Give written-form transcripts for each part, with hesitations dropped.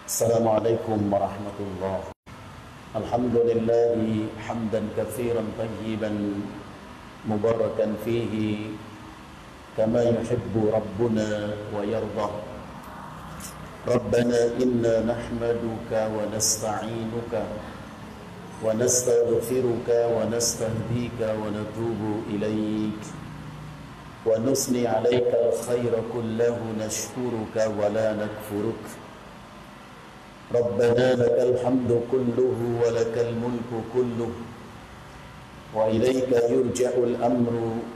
السلام عليكم ورحمة الله. الحمد لله حمدا كثيرا طيبا مباركا فيه كما يحب ربنا ويرضى. ربنا إنا نحمدك ونستعينك ونستغفرك ونستهديك ونتوب إليك ونثني عليك الخير كله نشكرك ولا نكفرك. ربنا لك الحمد كله ولك الملك كله وإليك يرجع الأمر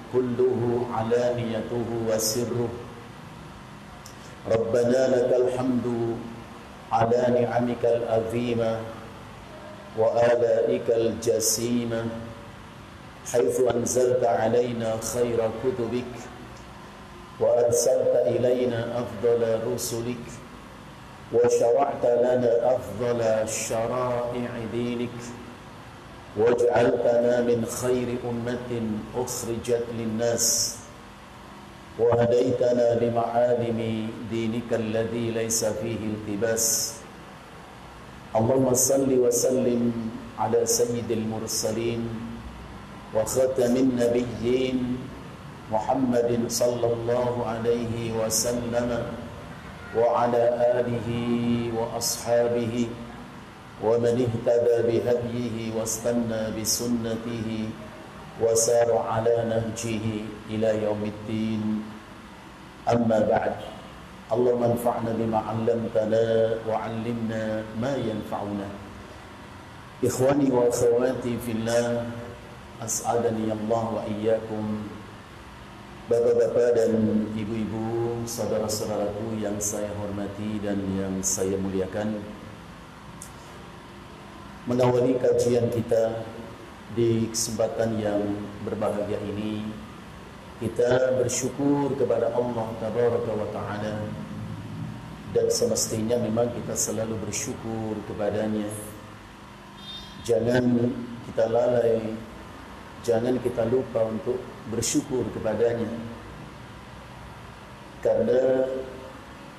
كله علانيته وسره. ربنا لك الحمد على نعمك العظيمة وآلائك الجسيمة حيث أنزلت علينا خير كتبك وأرسلت إلينا أفضل رسلك وشرعت لنا أفضل شرائع دينك وجعلتنا من خير أمة أخرجت للناس وهديتنا لمعالم دينك الذي ليس فيه التباس. اللهم صل وسلم على سيد المرسلين وختم النبيين محمد صلى الله عليه وسلم وعلى آله وأصحابه ومن اهتدى بهديه واستنى بسنته وسار على نهجه إلى يوم الدين. أما بعد، اللهم انفعنا بما علمتنا وعلمنا ما ينفعنا. إخواني وأخواتي في الله، أسعدني الله وإياكم. Bapak-bapak dan ibu-ibu, saudara-saudaraku yang saya hormati dan yang saya muliakan, mengawali kajian kita di kesempatan yang berbahagia ini, kita bersyukur kepada Allah Tabaraka wa Ta'ala, dan semestinya memang kita selalu bersyukur kepadanya. Jangan kita lalai, jangan kita lupa untuk bersyukur kepadanya, karena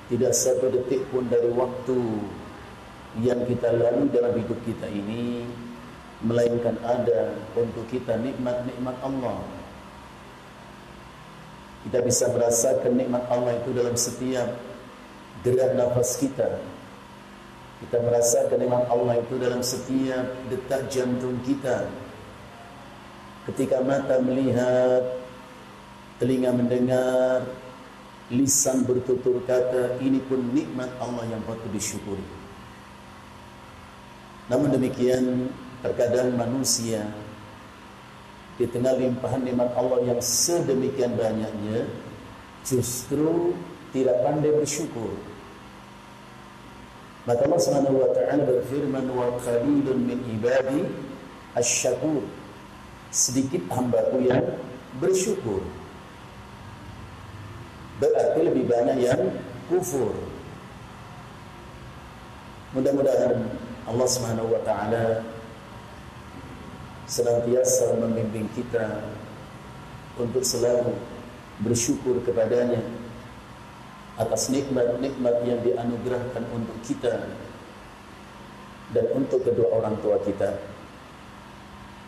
tidak satu detik pun dari waktu yang kita lalui dalam hidup kita ini melainkan ada untuk kita nikmat-nikmat Allah. Kita bisa merasakan nikmat Allah itu dalam setiap gerak nafas kita. Kita merasakan nikmat Allah itu dalam setiap detak jantung kita. Ketika mata melihat, telinga mendengar, lisan bertutur kata, ini pun nikmat Allah yang patut disyukuri. Namun demikian, terkadang manusia di tengah limpahan nikmat Allah yang sedemikian banyaknya justru tidak pandai bersyukur. Maka Allah Subhanahu wa Ta'ala berfirman, wa qalilun min ibadi asy-syakur. Sedikit hambaku yang bersyukur. Berarti lebih banyak yang kufur. Mudah-mudahan Allah Subhanahu wa Ta'ala senantiasa membimbing kita untuk selalu bersyukur kepadanya atas nikmat-nikmat yang dianugerahkan untuk kita dan untuk kedua orang tua kita.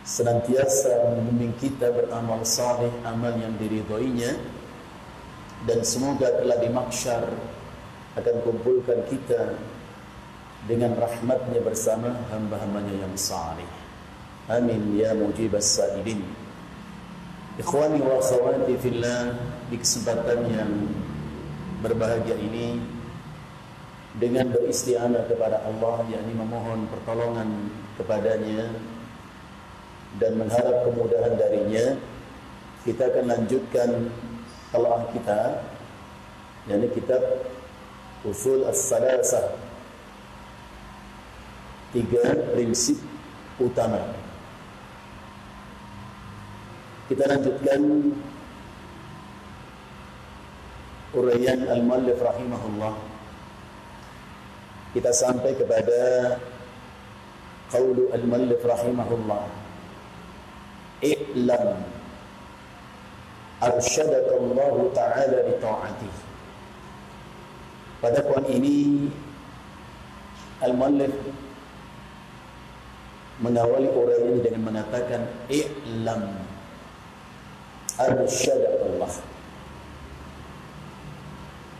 Senantiasa membimbing kita beramal saleh, amal yang diridhoinya, dan semoga kelak di mahsyar akan kumpulkan kita dengan rahmatnya bersama hamba-hambanya yang saleh. Amin ya mujibas sa'ilin. Ikhwani wa akhwati fillah, di kesempatan yang berbahagia ini, dengan beristighfar kepada Allah, yakni memohon pertolongan kepadanya dan mengharap kemudahan darinya, kita akan lanjutkan telaah kita, yakni kitab Usul As-Salasah, 3 prinsip utama. Kita lanjutkan uraian al-muallif rahimahullah. Kita sampai kepada qaulu al-muallif rahimahullah, i'lam arsyadaka Allah Ta'ala li ta'atih. Pada poin ini Al-Muallif mengawali uraian dengan mengatakan i'lam arsyadakallah,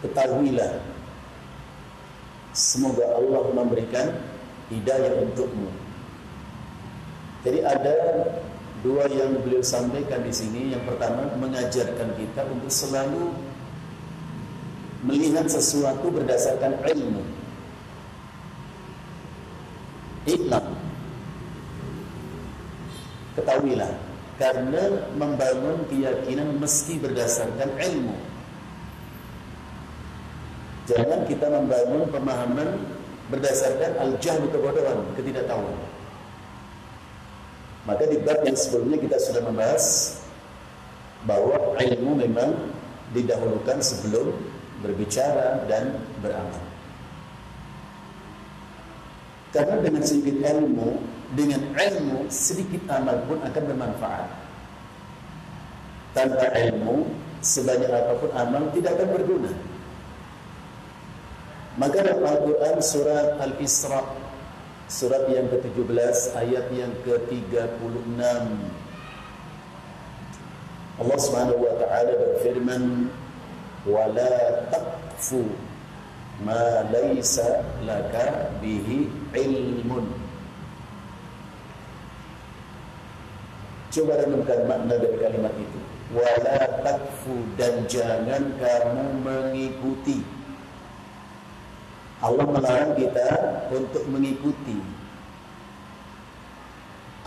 ketahuilah semoga Allah memberikan hidayah untukmu. Jadi ada dua yang beliau sampaikan di sini. Yang pertama, mengajarkan kita untuk selalu melihat sesuatu berdasarkan ilmu. I'lam, ketahuilah, karena membangun keyakinan mesti berdasarkan ilmu. Jangan kita membangun pemahaman berdasarkan al-jahl, kebodohan, ketidaktahuan. Maka di bab yang sebelumnya kita sudah membahas bahwa ilmu memang didahulukan sebelum berbicara dan beramal. Karena dengan sedikit ilmu sedikit amal pun akan bermanfaat. Tanpa ilmu, sebanyak apapun amal tidak akan berguna. Maka dalam Al-Quran surat Al-Isra, surat yang ke-17 ayat yang ke-36, Allah Subhanahu wa taala berfirman, "Wala taqfu ma laysa laka bihi ilmun." Coba renungkan makna dari kalimat itu. Wala taqfu, dan jangan kamu mengikuti. Allah melarang kita untuk mengikuti.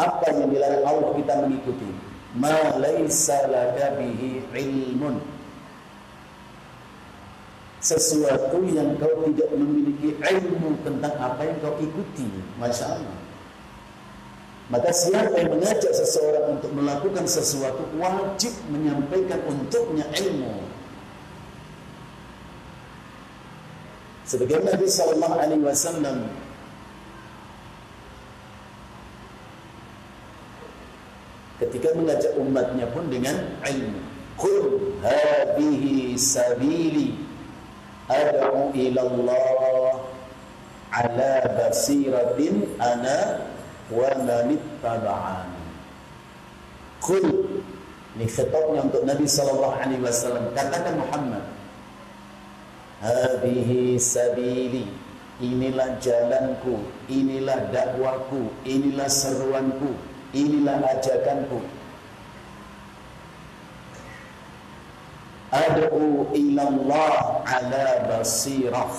Apa yang dilarang Allah kita mengikuti? Ma laysa laka bihi ilmun, sesuatu yang kau tidak memiliki ilmu tentang apa yang kau ikuti. Masya Allah. Maka siapa yang mengajak seseorang untuk melakukan sesuatu, wajib menyampaikan untuknya ilmu. Sebagaimana Nabi sallallahu alaihi wasallam ketika mengajak umatnya pun dengan ilmu. Qul hadhihi sabili ad'u ila Allah ala basiratin ana wa man ittaba'ani. Qul, ini khitabnya untuk Nabi sallallahu alaihi wasallam. Katakan Muhammad, hadhihi sabili, inilah jalanku, inilah dakwaku, inilah seruanku, inilah ajakanku. Ad'u ilallah ala basirah,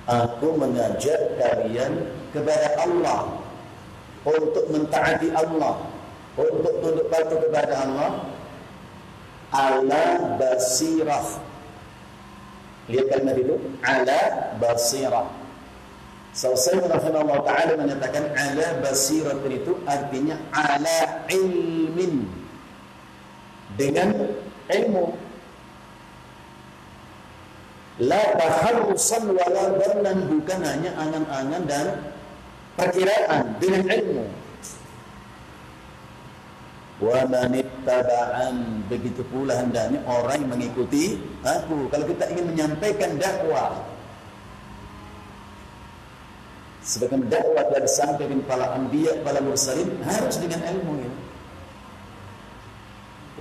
aku mengajak kalian kepada Allah, untuk mentaati Allah, untuk tunduk patuh kepada Allah, ala basirah. Lihat kalimat itu, ala basirah. Sayyidina rahimahullah ta'ala menyatakan ala basirah itu artinya ala ilmin, dengan ilmu. La taharrusan wala dhannan, bukan hanya angan-angan dan perkiraan, dengan ilmu. Wa manittaba'an, begitu pula hendaknya orang yang mengikuti aku. Kalau kita ingin menyampaikan dakwah, sebagai dakwah dari sampaikan para anbiya, para mursalin, harus dengan ilmu ya.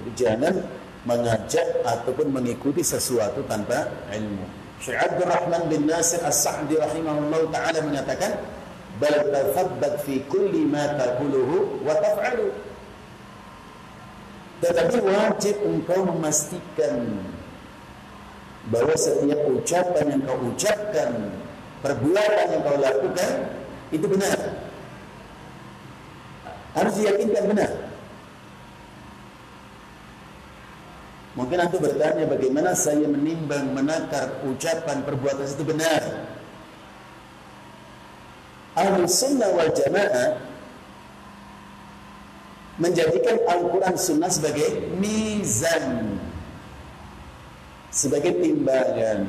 Jadi jangan mengajak ataupun mengikuti sesuatu tanpa ilmu. Syekh Abdul Rahman bin Nasir As-Sa'di rahimahullah ta'ala menyatakan, bal tathabbat fi kulli ma taquluhu wa taf'alu. Tetapi wajib engkau memastikan bahwa setiap ucapan yang kau ucapkan, perbuatan yang kau lakukan, itu benar. Harus diyakinkan benar. Mungkin antum bertanya, bagaimana saya menimbang, menakar ucapan, perbuatan itu benar? Ahlus Sunnah wal Jamaah menjadikan Al-Quran Sunnah sebagai mizan, sebagai timbangan,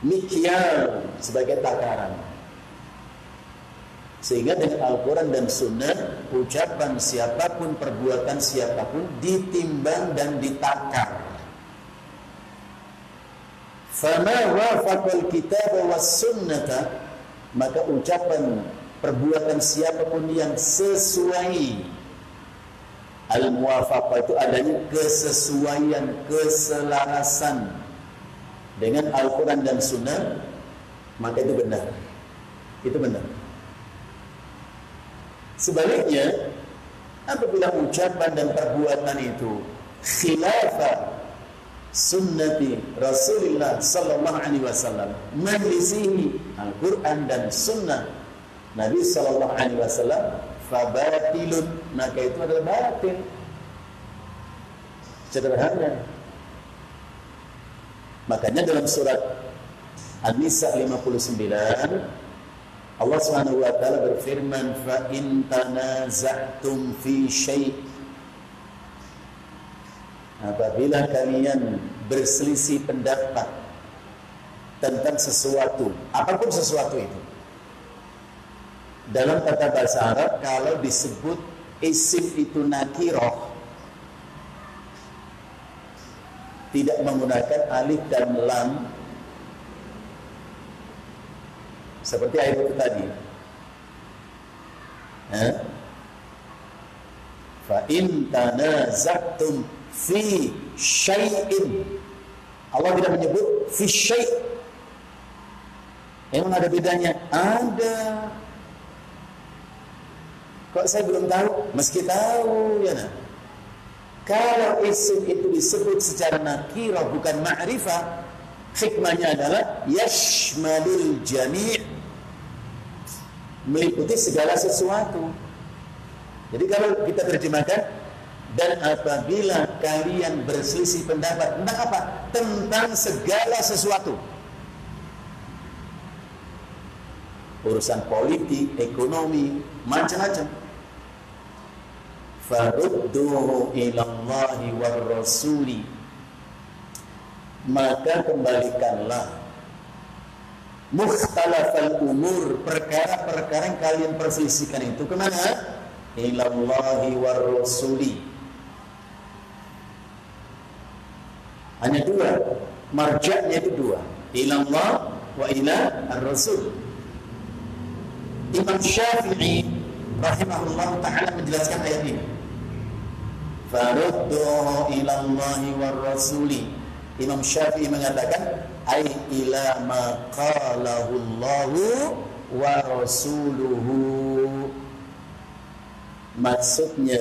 mikyal, sebagai takaran. Sehingga dengan Al-Quran dan Sunnah, ucapan siapapun, perbuatan siapapun ditimbang dan ditakar. Fama wafaqal kitab was sunnata, maka ucapan perbuatan siapapun yang sesuai. Al-muwafaqah itu adanya kesesuaian, keselarasan dengan Al-Quran dan Sunnah, maka itu benar. Itu benar. Sebaliknya, apabila ucapan dan perbuatan itu khilafah sunnati Rasulullah sallallahu alaihi wasallam, menyelisihi Al-Quran dan Sunnah Nabi sallallahu alaihi wasallam, fabatilun, maka itu adalah batil. Sederhana. Makanya dalam surat An-Nisa 59 Allah Subhanahu wa taala berfirman, fa in tanaza'tum fi syai', apabila kalian berselisih pendapat tentang sesuatu, apapun sesuatu itu. Dalam kata bahasa Arab, kalau disebut isim itu nakirah, tidak menggunakan alif dan lam, seperti ayat itu tadi. Fa in tanaza'tum fi syai'in, Allah tidak menyebut fi syai'. Emang ada bedanya? Ada. Kok saya belum tahu? Meski tahu, ya nah. Kalau isim itu disebut secara nakirah bukan ma'rifah, hikmahnya adalah yashmalul jami', meliputi segala sesuatu. Jadi kalau kita terjemahkan, dan apabila kalian berselisih pendapat tentang apa? Tentang segala sesuatu. Urusan politik, ekonomi, macam-macam. Farudduhu ilallahi war rasuli, maka kembalikanlah mukhtalafal umur, perkara-perkara yang kalian perselisihkan itu kemana? Ilallahi war rasuli. Hanya dua, marja'nya itu dua, ilallah wa ila ar-rasul. Imam Syafi'i rahimahullah ta'ala menjelaskan ayat ini, farudduhu ilallahi war rasuli. Imam Syafi'i mengatakan ay ila ma qalahu Allahu wa rasuluhu, maksudnya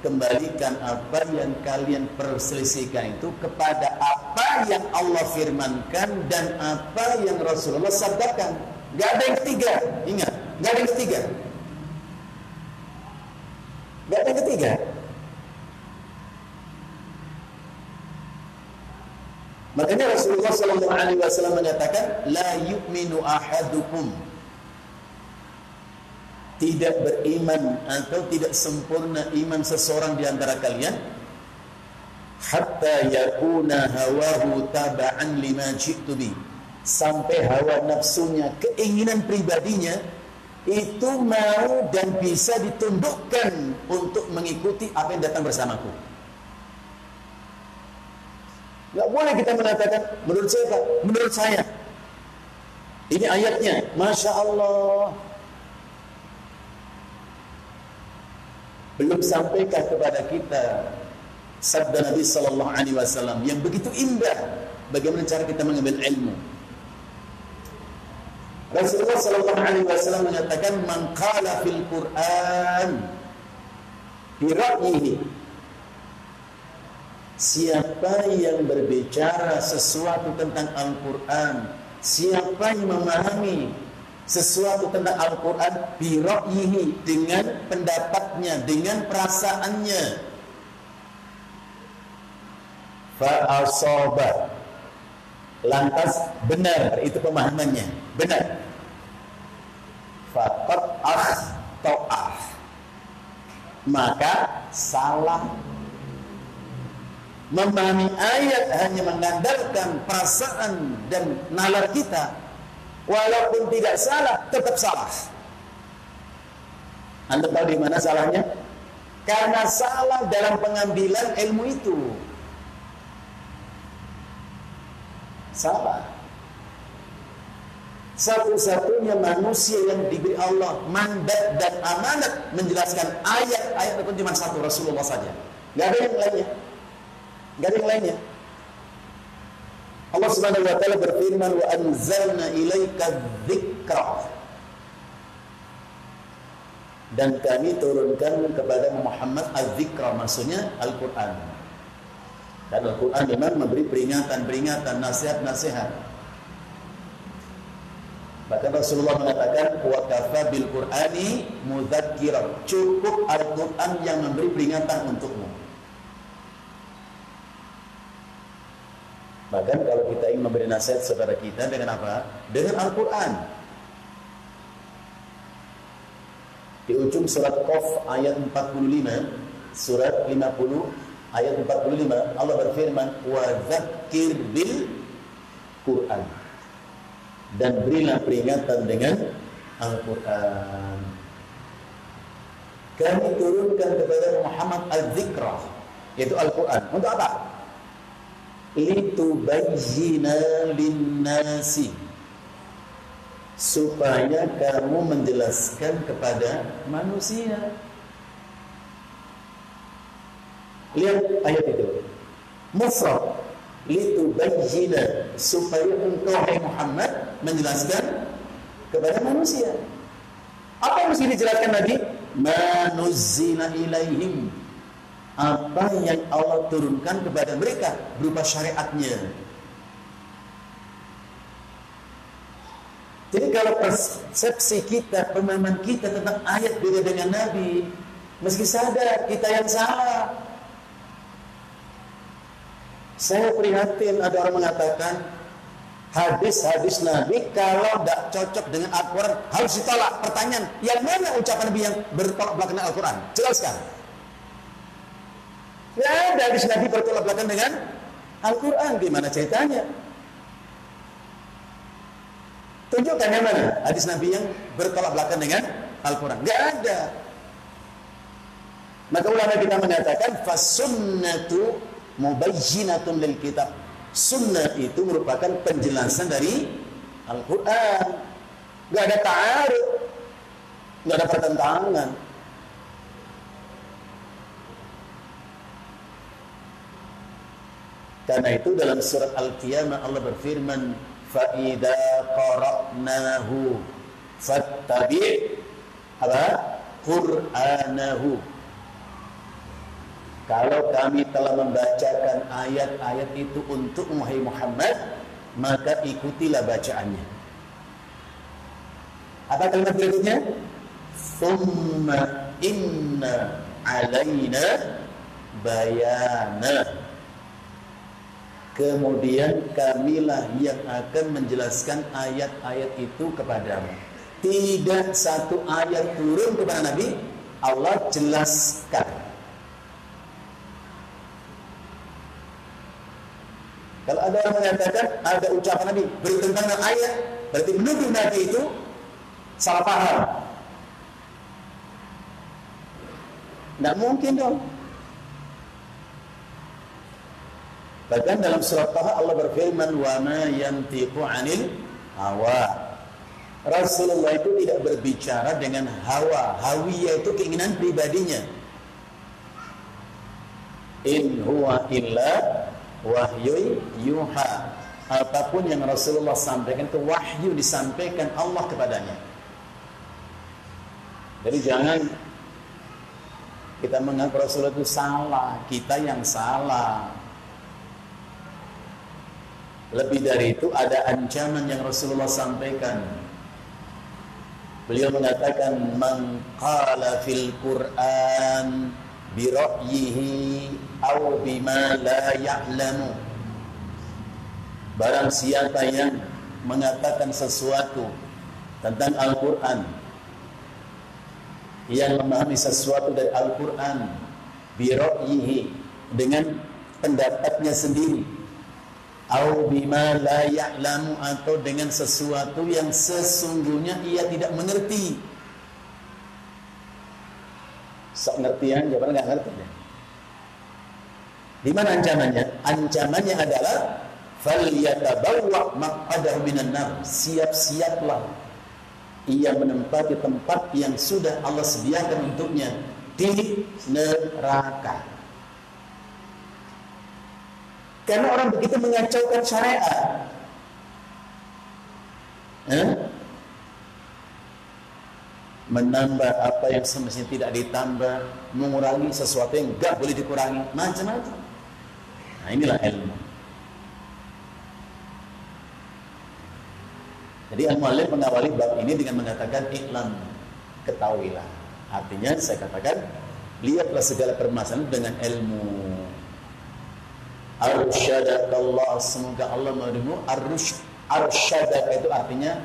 kembalikan apa yang kalian perselisihkan itu kepada apa yang Allah firmankan dan apa yang Rasulullah sabdakan. Gak ada yang ketiga, ingat, gak ada yang ketiga, gak ada yang ketiga. Makanya Rasulullah SAW menyatakan, la yu'minu ahadukum, tidak beriman atau tidak sempurna iman seseorang di antara kalian, hatta yakuna hawahu taba'an lima ji'tu bi, sampai hawa nafsunya, keinginan pribadinya itu mau dan bisa ditundukkan untuk mengikuti apa yang datang bersamaku. Gak boleh kita mengatakan menurut saya Pak, menurut saya ini ayatnya, Masya Allah, belum sampaikah kepada kita sabda Nabi Sallallahu Alaihi Wasallam yang begitu indah, bagaimana cara kita mengambil ilmu. Rasulullah Sallallahu Alaihi Wasallam menyatakan, man qala fil Quran bi ra'yihi, siapa yang berbicara sesuatu tentang Al-Quran, siapa yang memahami sesuatu tentang Al-Quran bi ra'yihi, dengan pendapatnya, dengan perasaannya, fa asaba, lantas benar itu pemahamannya, benar, faqad akhta'ah, maka salah. Memahami ayat hanya mengandalkan perasaan dan nalar kita, walaupun tidak salah, tetap salah. Anda tahu di mana salahnya? Karena salah dalam pengambilan ilmu itu. Salah. Satu-satunya manusia yang diberi Allah mandat dan amanat menjelaskan ayat-ayat itu cuma satu, Rasulullah saja. Gak ada yang lainnya. Gak ada yang lainnya. Allah Subhanahu wa taala berfirman, wa anzalna ilaika dzikra. Dan kami turunkan kepada Muhammad az-zikra, maksudnya Al-Qur'an. Dan Al-Qur'an memang memberi peringatan-peringatan, nasihat-nasihat. Bahkan Rasulullah mengatakan, wa kafa bil Qur'ani mudzakiran. Cukup Al-Qur'an yang memberi peringatan untukmu. Bahkan kalau kita ingin memberi nasihat saudara kita dengan apa? Dengan Al-Qur'an. Di ujung surat Qaf ayat 45, surat 50 ayat 45, Allah berfirman, wa dzakir bil Qur'an. Dan berilah peringatan dengan Al-Qur'an. Kami turunkan kepada Muhammad az-zikra, yaitu Al-Qur'an. Untuk apa? Litubayyina lin-nasi, supaya kamu menjelaskan kepada manusia. Lihat ayat itu, mufrad, litubayyina, supaya engkau hai Muhammad menjelaskan kepada manusia. Apa yang mesti dijelaskan Nabi? Ma nuzzila ilaihim, apa yang Allah turunkan kepada mereka berupa syariatnya. Jadi kalau persepsi kita, pemahaman kita tentang ayat beda dengan Nabi, meski sadar kita yang salah. Saya prihatin ada orang mengatakan hadis-hadis Nabi kalau tidak cocok dengan Al-Quran harus ditolak. Pertanyaan, yang mana ucapan Nabi yang bertolak belakang dengan Al-Quran? Jelaskan. Tidak ada hadis Nabi bertolak belakang dengan Al-Quran. Gimana ceritanya? Tunjukkan yang mana hadis Nabi yang bertolak belakang dengan Al-Quran. Tidak ada. Maka ulama kita mengatakan fasunnatu mubayyinatun lil kitab. Sunnah itu merupakan penjelasan dari Al-Quran. Tidak ada ta'arud, tidak ada pertentangan. Karena itu dalam surat Al-Qiyamah Allah berfirman, فَإِذَا قَرَأْنَاهُ فَاتَّبِعْ قُرْآنَهُ. Kalau kami telah membacakan ayat-ayat itu untuk Muhammad, maka ikutilah bacaannya. Apa kalimat berikutnya? ثُمَّ إِنَّ عَلَيْنَا بَيَانَهُ. Kemudian kamilah yang akan menjelaskan ayat-ayat itu kepadamu. Tidak satu ayat turun kepada Nabi Allah jelaskan. Kalau ada yang mengatakan ada ucapan Nabi bertentangan dengan ayat, berarti menuduh Nabi itu salah paham. Tidak mungkin dong. Bahkan dalam surat Taha Allah berfirman, wa ma yantiqu 'anil hawa. Rasulullah itu tidak berbicara dengan hawa. Hawiyah itu keinginan pribadinya. In huwa illa wahyu yuha. Apapun yang Rasulullah sampaikan itu wahyu disampaikan Allah kepadanya. Jadi jangan kita menganggap Rasulullah itu salah, kita yang salah. Lebih dari itu ada ancaman yang Rasulullah sampaikan. Beliau mengatakan, man qala fil Qur'an bi ra'yihi aw bima la ya'lamu. Barang siapa yang mengatakan sesuatu tentang Al-Qur'an, yang memahami sesuatu dari Al-Qur'an bi ra'yihi, dengan pendapatnya sendiri, au bima la ya'lamu, atau dengan sesuatu yang sesungguhnya ia tidak mengerti. Sok ngertian, jawabannya nggak ngerti. Di mana ancamannya? Ancamannya adalah falyatabawwa maq'adahu minan nar, siap-siaplah ia menempati tempat yang sudah Allah sediakan untuknya di neraka. Karena orang begitu mengacaukan syariat, menambah apa yang semestinya tidak ditambah, mengurangi sesuatu yang enggak boleh dikurangi, macam-macam. Nah, inilah ilmu. Jadi Al-Mu'allif mengawali bab ini dengan mengatakan iklam, ketahuilah. Artinya saya katakan, lihatlah segala permasalahan dengan ilmu. Arsyadakallah, semoga Allah memberimu arsyadaka itu artinya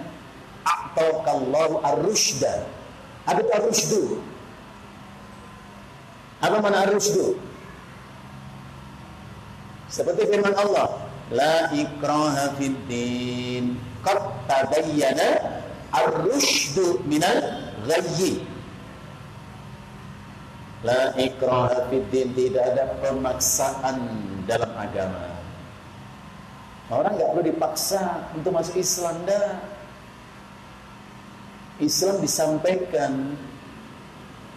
a'taqallahu ar-rusyda. Apa itu ar-rusydu? Apa makna ar-rusydu? Seperti firman Allah, la ikraha fid din, qad tabayyana ar-rusydu minal ghayyi. La ikraha fid din, tidak ada pemaksaan dalam agama. Orang enggak perlu dipaksa untuk masuk Islam dah. Islam disampaikan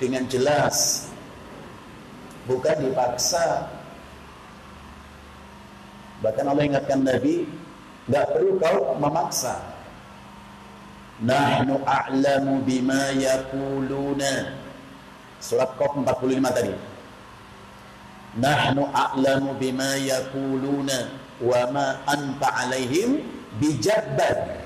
dengan jelas, bukan dipaksa. Bahkan Allah ingatkan Nabi, enggak perlu kau memaksa. Nahnu a'lamu bima yaquluna. Surat Qaf 45 tadi. Nahnu a'lamu bima yaquluna wa ma anta 'alaihim bijabbar.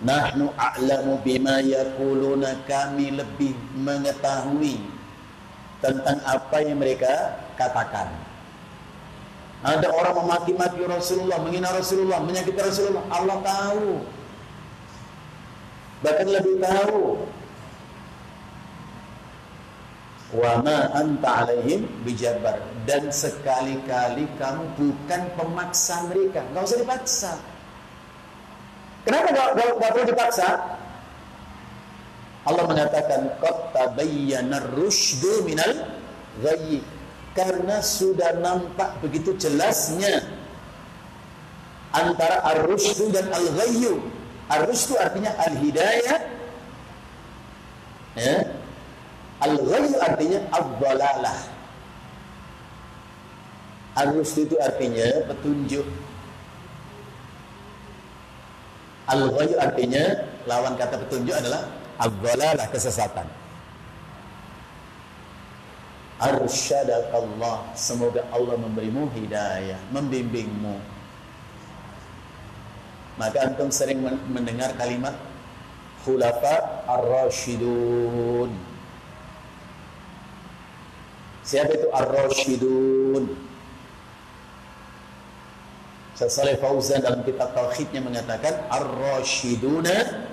Nahnu a'lamu bima yaquluna, kami lebih mengetahui tentang apa yang mereka katakan. Ada orang memaki-maki Rasulullah, menghina Rasulullah, menyakiti Rasulullah, Allah tahu. Bahkan lebih tahu. Wa ma anta 'alaihim bijabbar, dan sekali-kali kamu bukan pemaksa mereka, enggak usah dipaksa. Kenapa enggak perlu dipaksa? Allah mengatakan qad tabayyana ar-rusydu minal ghayyi, karena sudah nampak begitu jelasnya antara ar-rusydu dan al-ghayyu. Ar-rusydu artinya al-hidayah, ya. Al-ghayyu artinya ad-dhalalah. Ar-rusydu itu artinya petunjuk. Al-ghayyu artinya lawan kata petunjuk adalah ad-dhalalah, kesesatan. Arsyadakallah, semoga Allah memberimu hidayah, membimbingmu. Maka antum sering mendengar kalimat khulafa ar-rasyidun. Siapa itu ar-rasyidun? Syekh Shalih Fauzan dalam kitab tauhidnya mengatakan ar-rasyiduna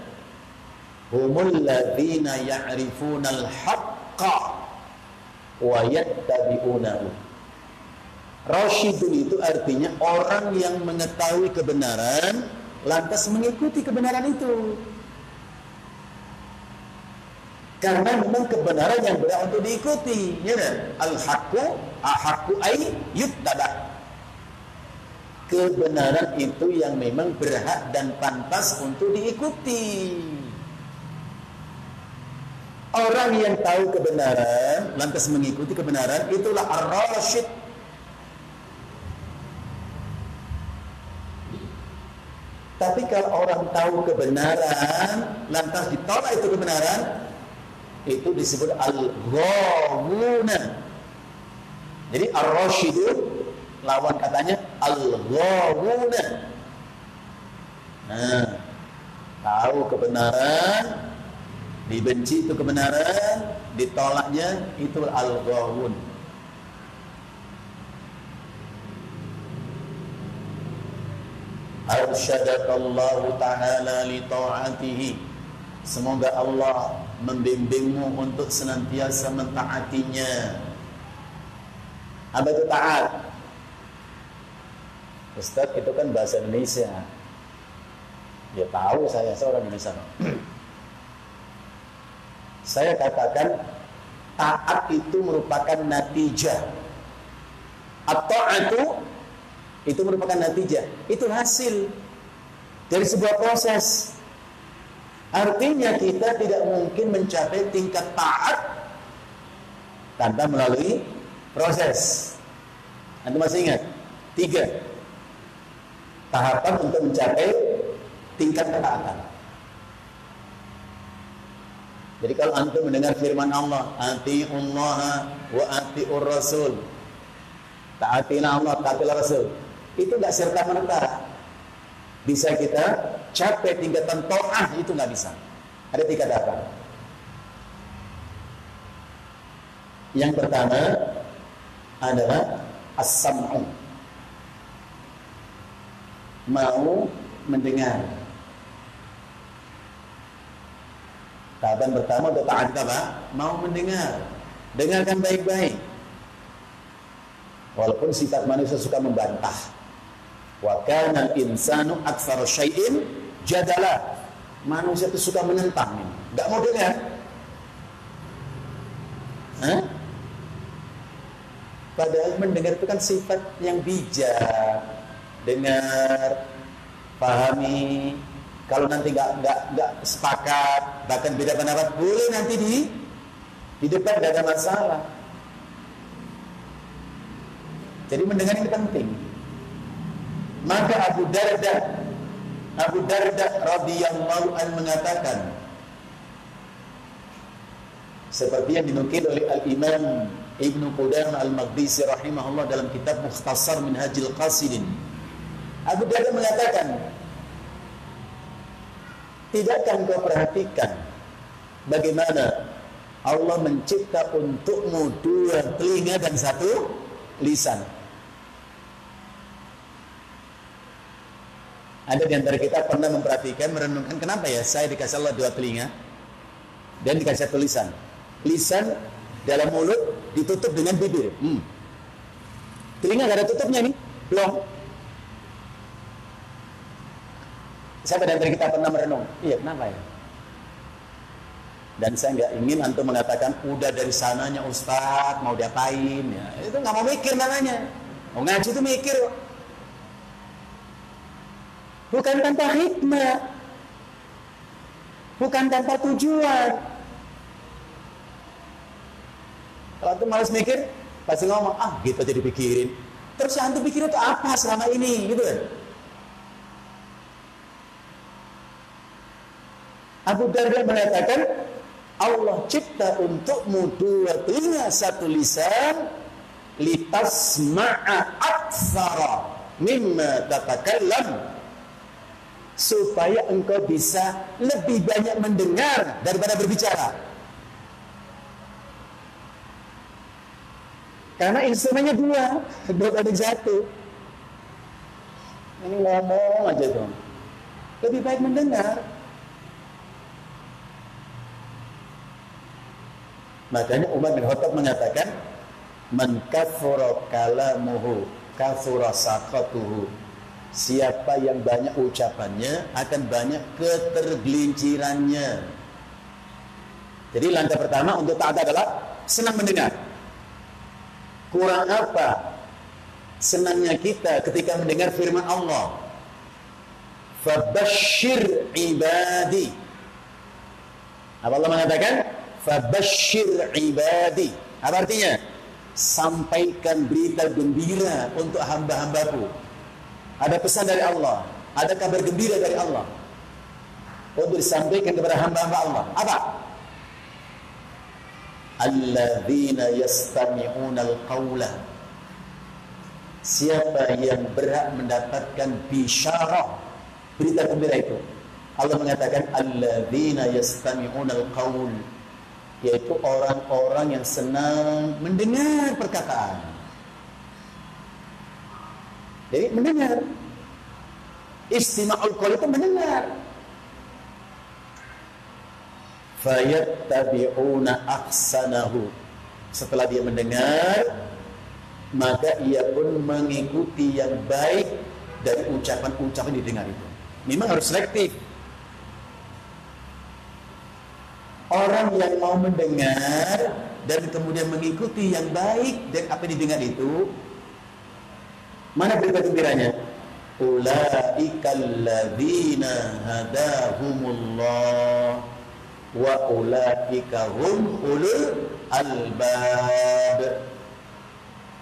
humul ladzina ya'rifuna al-haqqa wa yattabi'unahu. Rasyidun itu artinya orang yang mengetahui kebenaran lantas mengikuti kebenaran itu. Karena memang kebenaran yang berhak untuk diikuti, ya kan? Al-haqqu ahaqqu ay yuttaba. Kebenaran itu yang memang berhak dan pantas untuk diikuti. Orang yang tahu kebenaran lantas mengikuti kebenaran, itulah ar-rasyid. Tapi kalau orang tahu kebenaran lantas ditolak itu kebenaran, itu disebut al-ghawuna. Jadi ar-rasyidun lawan katanya al-ghawuna. Nah, tahu kebenaran, dibenci itu kebenaran, ditolaknya itu al-ghawun. Arsyadakallahu ta'ala li ta'atihi, semoga Allah membimbingmu untuk senantiasa mentaatinya. Apa itu taat? Ustaz, itu kan bahasa Indonesia. Ya tahu, saya seorang Indonesia. Saya katakan taat itu merupakan natijah. At-ta'atu Itu merupakan natijah, itu hasil dari sebuah proses. Artinya kita tidak mungkin mencapai tingkat taat tanpa melalui proses. Anda masih ingat? 3 tahapan untuk mencapai tingkat ketaatan. Jadi kalau antum mendengar firman Allah, atiullaha wa atiur rasul, taatilah Allah, taatilah Rasul, itu nggak serta merta bisa kita capai tingkatan ta'ah, itu nggak bisa. Ada 3 tahapan. Yang pertama adalah as-sam'u, mau mendengar. Tahapan pertama untuk taat apa? Mau mendengar. Dengarkan baik-baik. Walaupun sifat manusia suka membantah. Wa kana al-insanu aktsara syai'in jadala. Manusia itu suka menentang, enggak mau dengar. Hah? Padahal mendengar itu kan sifat yang bijak. Dengar, pahami. Kalau nanti nggak sepakat, bahkan beda pendapat, boleh nanti di depan, tidak ada masalah. Jadi mendengar ini penting. Maka Abu Darda radhiyallahu anhu mengatakan, seperti yang dinukil oleh Al-Imam Ibnu Qudamah Al-Maqdisi rahimahullah dalam kitab Mukhtasar Minhajil Qasidin. Abu Darda mengatakan, tidakkah engkau perhatikan bagaimana Allah mencipta untukmu 2 telinga dan 1 lisan? Ada di antara kita pernah memperhatikan, merenungkan, kenapa ya saya dikasih Allah 2 telinga dan dikasih 1 lisan? Lisan dalam mulut ditutup dengan bibir. Telinga gak ada tutupnya nih, belum. Siapa di antara kita pernah merenung? Iya, kenapa ya? Dan saya nggak ingin antum mengatakan, udah dari sananya Ustadz, mau diapain ya? Itu nggak mau mikir namanya. Mau ngaji itu mikir. Bukan tanpa hikmah, bukan tanpa tujuan. Kalau antum malas mikir, pasti ngomong, gitu aja dipikirin. Terus yang antum pikir itu apa selama ini, gitu kan? Abu Darda mengatakan, Allah cipta untukmu 2 telinga 1 lisan, litasma'a aktsara mimma tatakallam, supaya engkau bisa lebih banyak mendengar daripada berbicara. Karena instrumennya 2 banding 1. Ini ngomong aja dong. Lebih baik mendengar. Makanya Umar bin Khattab mengatakan, man kathura kalamuhu kathura saqatuhu. Siapa yang banyak ucapannya akan banyak ketergelincirannya. Jadi langkah pertama untuk taat adalah senang mendengar. Kurang apa senangnya kita ketika mendengar firman Allah, fabashshir ibadi. Apa Allah mengatakan? Fabashshir ibadi. Apa artinya? Sampaikan berita gembira untuk hamba-hambaku. Ada pesan dari Allah, ada kabar gembira dari Allah untuk disampaikan kepada hamba-hamba Allah. Apa? Alladzina yastami'una al-qawla. Siapa yang berhak mendapatkan bisyarah, berita gembira itu? Allah mengatakan alladzina yastami'una al-qawl, yaitu orang-orang yang senang mendengar perkataan. Jadi mendengar. Istima'ul qaul itu mendengar. Fayattabi'una ahsanahu. Setelah dia mendengar, maka ia pun mengikuti yang baik dari ucapan-ucapan yang didengar itu. Memang harus selektif. Orang yang mau mendengar dan kemudian mengikuti yang baik dan apa yang didengar itu, Mana berita gembiranya? Ulaikal ladzina hadahumullah wa ulaika hum ulul albab.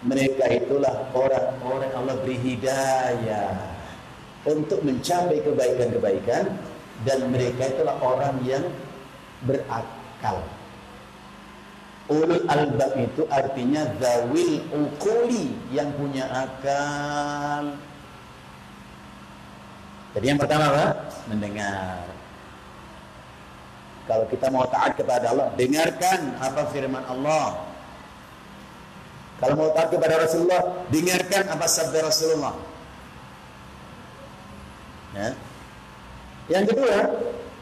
Mereka itulah orang-orang Allah beri hidayah untuk mencapai kebaikan-kebaikan, dan mereka itulah orang yang berakal. Ulul albab itu artinya zawil uquli, yang punya akal. Jadi yang pertama apa? Mendengar. Kalau kita mau taat kepada Allah, dengarkan apa firman Allah. Kalau mau taat kepada Rasulullah, dengarkan apa sabda Rasulullah. Ya. Yang kedua,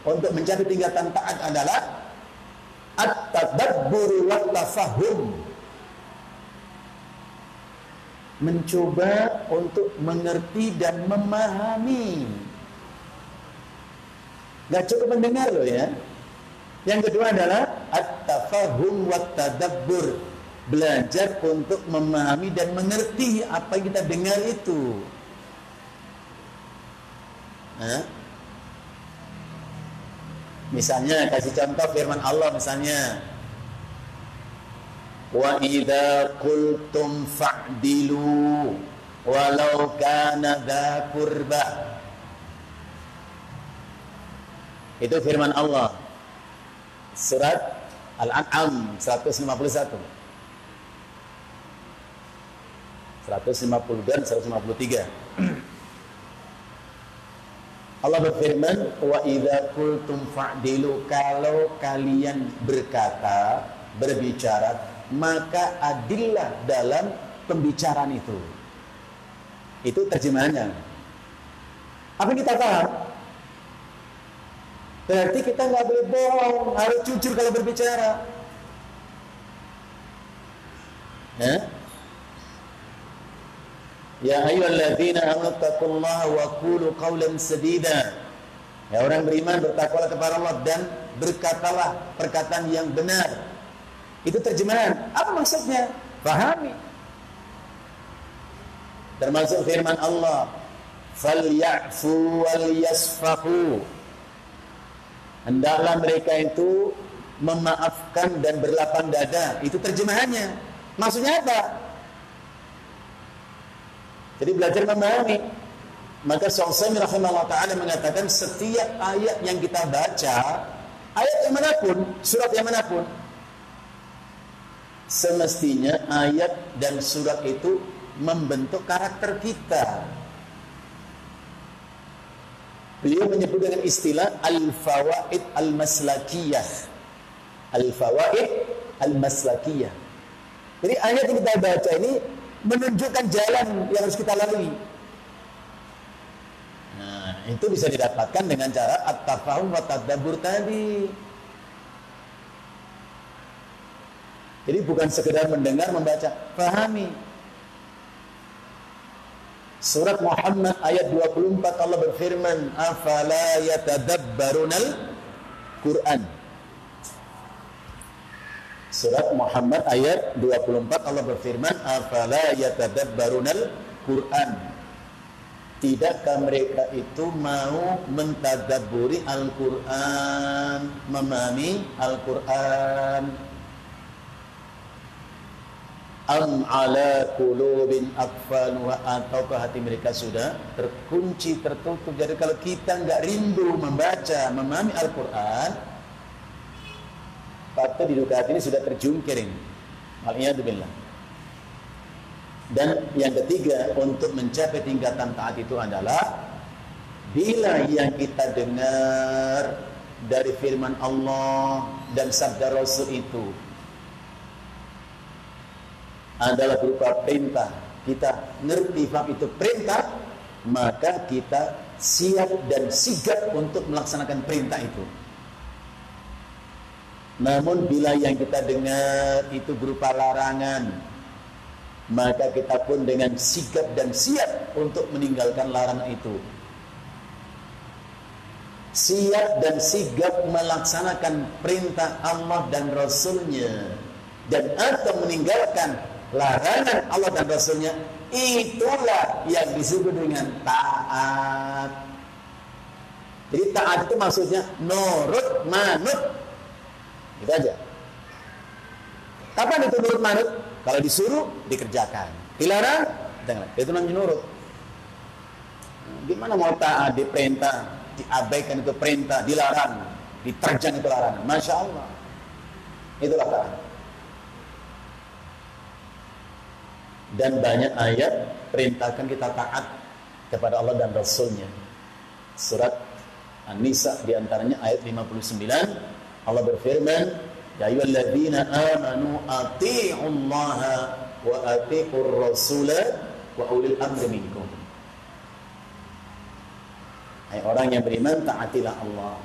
untuk mencapai tingkatan taat adalah at-tadabbur wa tafahum. Mencoba untuk mengerti dan memahami. Gak cukup mendengar loh ya. Yang kedua adalah at-tafahum wa tadabbur. Belajar untuk memahami dan mengerti apa yang kita dengar itu. Nah, misalnya kasih contoh firman Allah misalnya, wa idza qultum fa'dilu walau kana dza qurba. Itu firman Allah. Surat Al-An'am 151. 150 dan 153. Allah berfirman, wa idza qultum fa'dilu, kalau kalian berkata, berbicara, maka adillah dalam pembicaraan itu. Itu terjemahannya. Apa yang kita paham? Berarti kita nggak boleh bohong, harus jujur kalau berbicara. Ya ayyuhalladzina amanu taqullaha wa qulu qawlan sadida. Ya orang beriman, bertakwalah kepada Allah dan berkatalah perkataan yang benar. Itu terjemahan. Apa maksudnya? Pahami. Termasuk firman Allah, "Falyafu wal yasfahu." Hendaklah mereka itu memaafkan dan berlapang dada. Itu terjemahannya. Maksudnya apa? Jadi belajar memahami. Maka Syaikhul rahimahullah ta'ala mengatakan setiap ayat yang kita baca, ayat yang manapun, surat yang manapun, semestinya ayat dan surat itu membentuk karakter kita. Beliau menyebut dengan istilah al-fawaid al-maslakiyah. Al-fawaid al-maslakiyah. Jadi ayat yang kita baca ini menunjukkan jalan yang harus kita lalui. Nah, itu bisa didapatkan dengan cara at-tafahum wa tadabbur tadi. Jadi bukan sekedar mendengar, membaca, pahami. Surat Muhammad ayat 24 Allah berfirman, afala yatadabbarunal Quran. Surat Muhammad ayat 24 Allah berfirman, afala yatadabbarunal Quran. Tidakkah mereka itu mau mentadabburi Al-Quran, memahami Al-Quran? Am ala qulubin aqfaluha, ataukah hati mereka sudah terkunci, tertutup? Jadi kalau kita nggak rindu membaca, memahami Al-Quran, patut diduga hati ini sudah terjungkir ini. Waliyadzubillah. Dan yang ketiga, untuk mencapai tingkatan taat itu adalah bila yang kita dengar dari firman Allah dan sabda Rasul itu adalah berupa perintah, kita ngerti paham itu perintah, maka kita siap dan sigap untuk melaksanakan perintah itu. Namun bila yang kita dengar itu berupa larangan, maka kita pun dengan sigap dan siap untuk meninggalkan larangan itu. Siap dan sigap melaksanakan perintah Allah dan Rasulnya, dan atau meninggalkan larangan Allah dan Rasulnya, itulah yang disebut dengan taat. Jadi taat itu maksudnya nurut manut. Itu aja. Kapan itu nurut manut? Kalau disuruh dikerjakan, dilarang jangan. Itu namanya nurut. Gimana mau taat? Diperintah diabaikan itu perintah, dilarang diterjang itu larangan. Masya Allah, itulah taat. Dan banyak ayat perintahkan kita taat kepada Allah dan Rasulnya. Surat An-Nisa diantaranya ayat 59, Allah berfirman, ya ayyuhalladzina amanu atii'ullaha wa atii'ur rasula wa ulil amri minkum. Hai orang yang beriman, taatilah Allah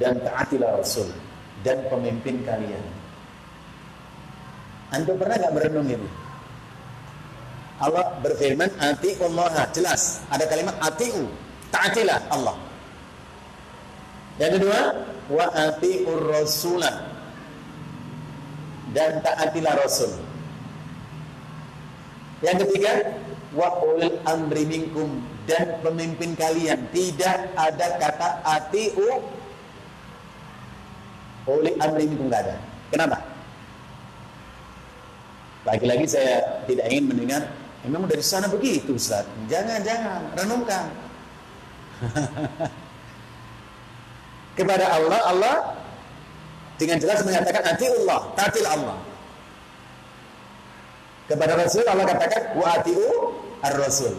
dan taatilah Rasul dan pemimpin kalian. Antum pernah nggak merenung ini? Allah berfirman, atii'ullaha, jelas ada kalimat ati'u, taatilah Allah. Yang kedua, wa atii'ur rasulah, dan taatilah Rasul. Yang ketiga, wa ulil amri minkum, dan pemimpin kalian. Tidak ada kata ati'u ulil amri minkum, enggak ada. Kenapa? Lagi-lagi saya tidak ingin mendengar, memang dari sana begitu Ustaz. Jangan, renungkan. Kepada Allah, Allah dengan jelas menyatakan ati'ullah, taatilah Allah. Kepada Rasul Allah katakan wa ati'u ar-rasul.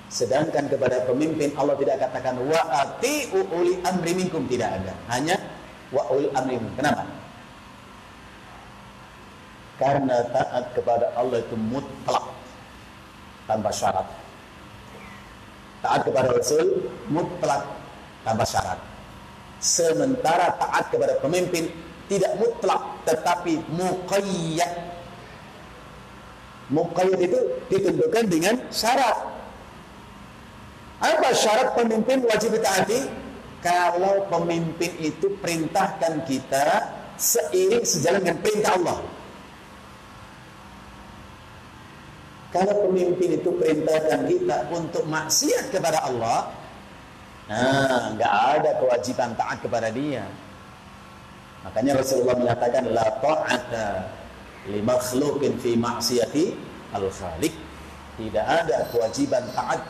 Sedangkan kepada pemimpin Allah tidak katakan wa ati'u uli amri minkum, tidak ada. Hanya wa uli amri minkum. Kenapa? Karena taat kepada Allah itu mutlak, tanpa syarat. Taat kepada Rasul mutlak, tanpa syarat. Sementara taat kepada pemimpin tidak mutlak, tetapi muqayyad. Muqayyad itu ditentukan dengan syarat. Apa syarat pemimpin wajib ditaati? Kalau pemimpin itu perintahkan kita seiring sejalan dengan perintah Allah. Kalau pemimpin itu perintahkan kita untuk maksiat kepada Allah, nah, nggak ada kewajiban taat kepada dia. Makanya Rasulullah menyatakan la ta'ata li makhluqin fi ma'siyati al-khaliq. Tidak ada kewajiban taat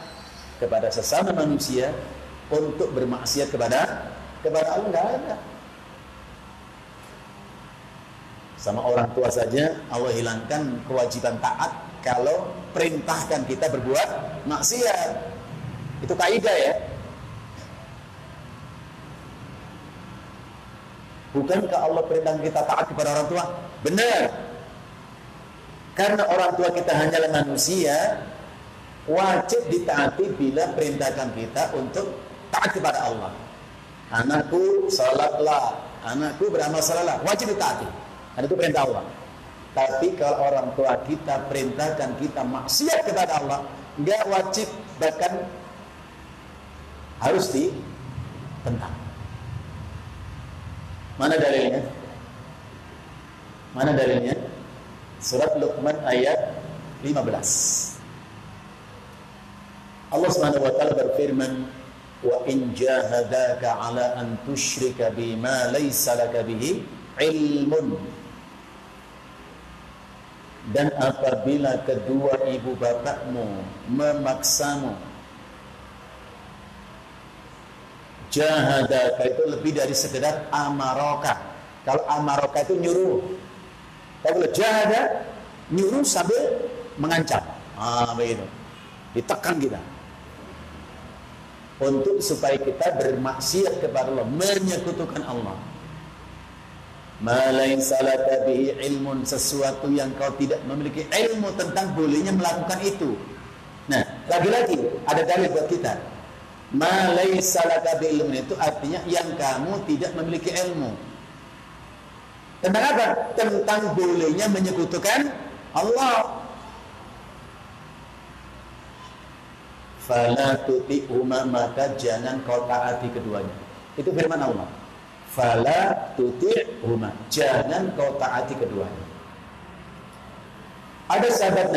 kepada sesama manusia untuk bermaksiat kepada Allah, nggak ada. Sama orang tua saja Allah hilangkan kewajiban taat kalau perintahkan kita berbuat maksiat. Itu kaidah ya. Bukankah Allah perintahkan kita taat kepada orang tua? Benar. Karena orang tua kita hanyalah manusia, wajib ditaati bila perintahkan kita untuk taat kepada Allah. Anakku salatlah, anakku beramal salahlah, wajib ditaati. Karena itu perintah Allah. Tapi kalau orang tua kita perintahkan kita maksiat kepada Allah, enggak wajib, bahkan harus ditentang. Mana dalilnya? Mana dalilnya? Surat Luqman ayat 15. Allah Subhanahu wa taala berfirman, "Wa in jahadaka 'ala an tusyrika bima laysa laka bihi 'ilmun." Dan apabila kedua ibu bapakmu memaksamu, jahadaka itu lebih dari sekedar amarokah. Kalau amarokah itu nyuruh. Kalau jahada nyuruh sambil mengancam. Begitu. Ditekan kita. Untuk supaya kita bermaksiat kepada Allah, menyekutukan Allah. Ma laysa laka bihi ilmun, sesuatu yang kau tidak memiliki ilmu tentang bolehnya melakukan itu. Nah, lagi-lagi ada dalil buat kita. Ma laysa laka bihi ilmun itu artinya yang kamu tidak memiliki ilmu. Tentang apa? Tentang bolehnya menyekutukan Allah. Fala tuti'huma, maka jangan kau taati keduanya. Itu firman Allah. Fala tuti'huma, jangan kau taati keduanya. Ada sahabat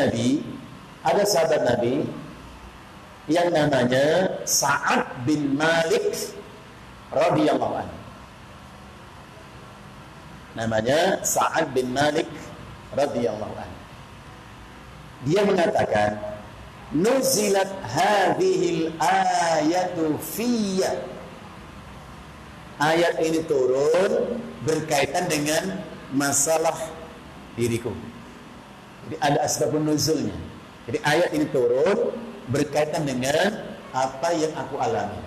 Nabi yang namanya Sa'ad bin Malik radhiyallahu anhu. Namanya Sa'ad bin Malik radhiyallahu anhu. Dia mengatakan, nuzilat hadhil ayatu fiyya. Ayat ini turun berkaitan dengan masalah diriku. Jadi ada asbabun nuzulnya. Jadi ayat ini turun berkaitan dengan apa yang aku alami.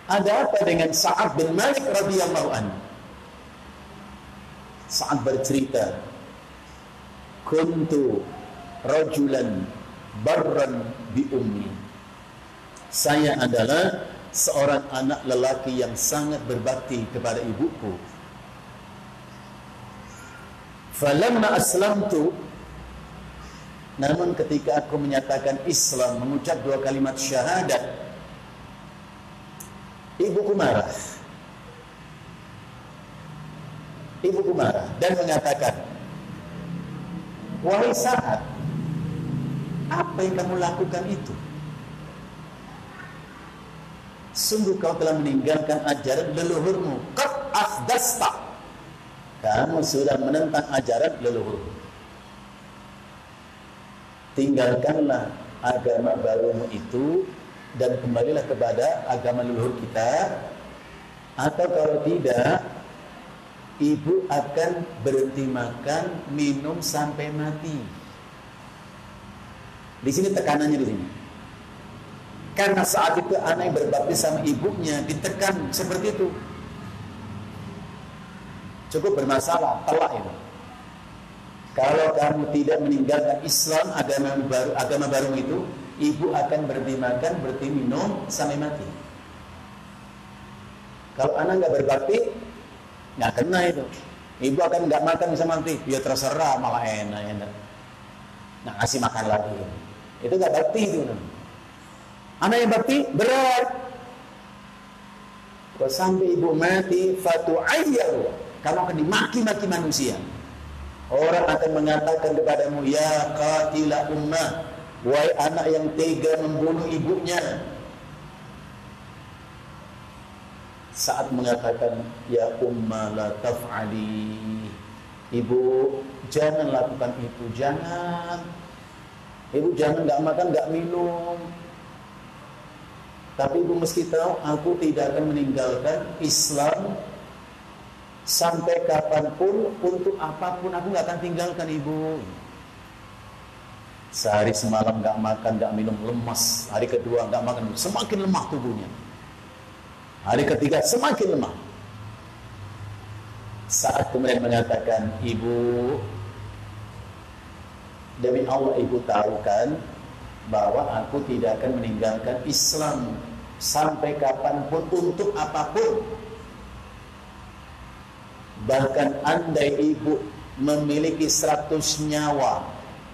Ada apa dengan Sa'ad bin Malik radhiyallahu anhu? Sa'ad bercerita, kuntu rajulan barran bi ummi. Saya adalah seorang anak lelaki yang sangat berbakti kepada ibuku. Falamma aslamtu, namun ketika aku menyatakan Islam, mengucap 2 kalimat syahadat, ibuku marah. Ibuku marah dan mengatakan, wahai Sa'ad, apa yang kamu lakukan itu? Sungguh kau telah meninggalkan ajaran leluhurmu. Qad afdasta. Kamu sudah menentang ajaran leluhurmu. Tinggalkanlah agama barumu itu dan kembalilah kepada agama leluhur kita, atau kalau tidak, ibu akan berhenti makan, minum sampai mati. Di sini tekanannya di sini. Karena saat itu anak yang berbakti sama ibunya ditekan seperti itu. Cukup bermasalah, telak itu. Kalau kamu tidak meninggalkan Islam, agama baru itu, ibu akan berhenti makan, berhenti minum sampai mati. Kalau anak nggak berbakti, nggak kena itu. Ibu akan nggak makan bisa mati. Ya terserah, malah enak. Nah, kasih makan lagi. Itu nggak bakti itu. Anak yang bakti berat. Kalau sampai ibu mati, fatu'ayyahu, kamu akan dimaki-maki manusia. Orang akan mengatakan kepadamu, ya qatila ummah, wahai anak yang tega membunuh ibunya. Saat mengatakan, ya ummah la taf'ali, ibu jangan lakukan itu, jangan. Ibu jangan nggak makan, nggak minum. Tapi ibu mesti tahu, aku tidak akan meninggalkan Islam sampai kapanpun, untuk apapun aku nggak akan tinggalkan ibu. Sehari semalam nggak makan, nggak minum, lemas. Hari kedua nggak makan, semakin lemah tubuhnya. Hari ketiga semakin lemah. Saat kemudian mengatakan, ibu, demi Allah ibu tahu kan bahwa aku tidak akan meninggalkan Islam sampai kapanpun, untuk apapun. Bahkan andai ibu memiliki 100 nyawa,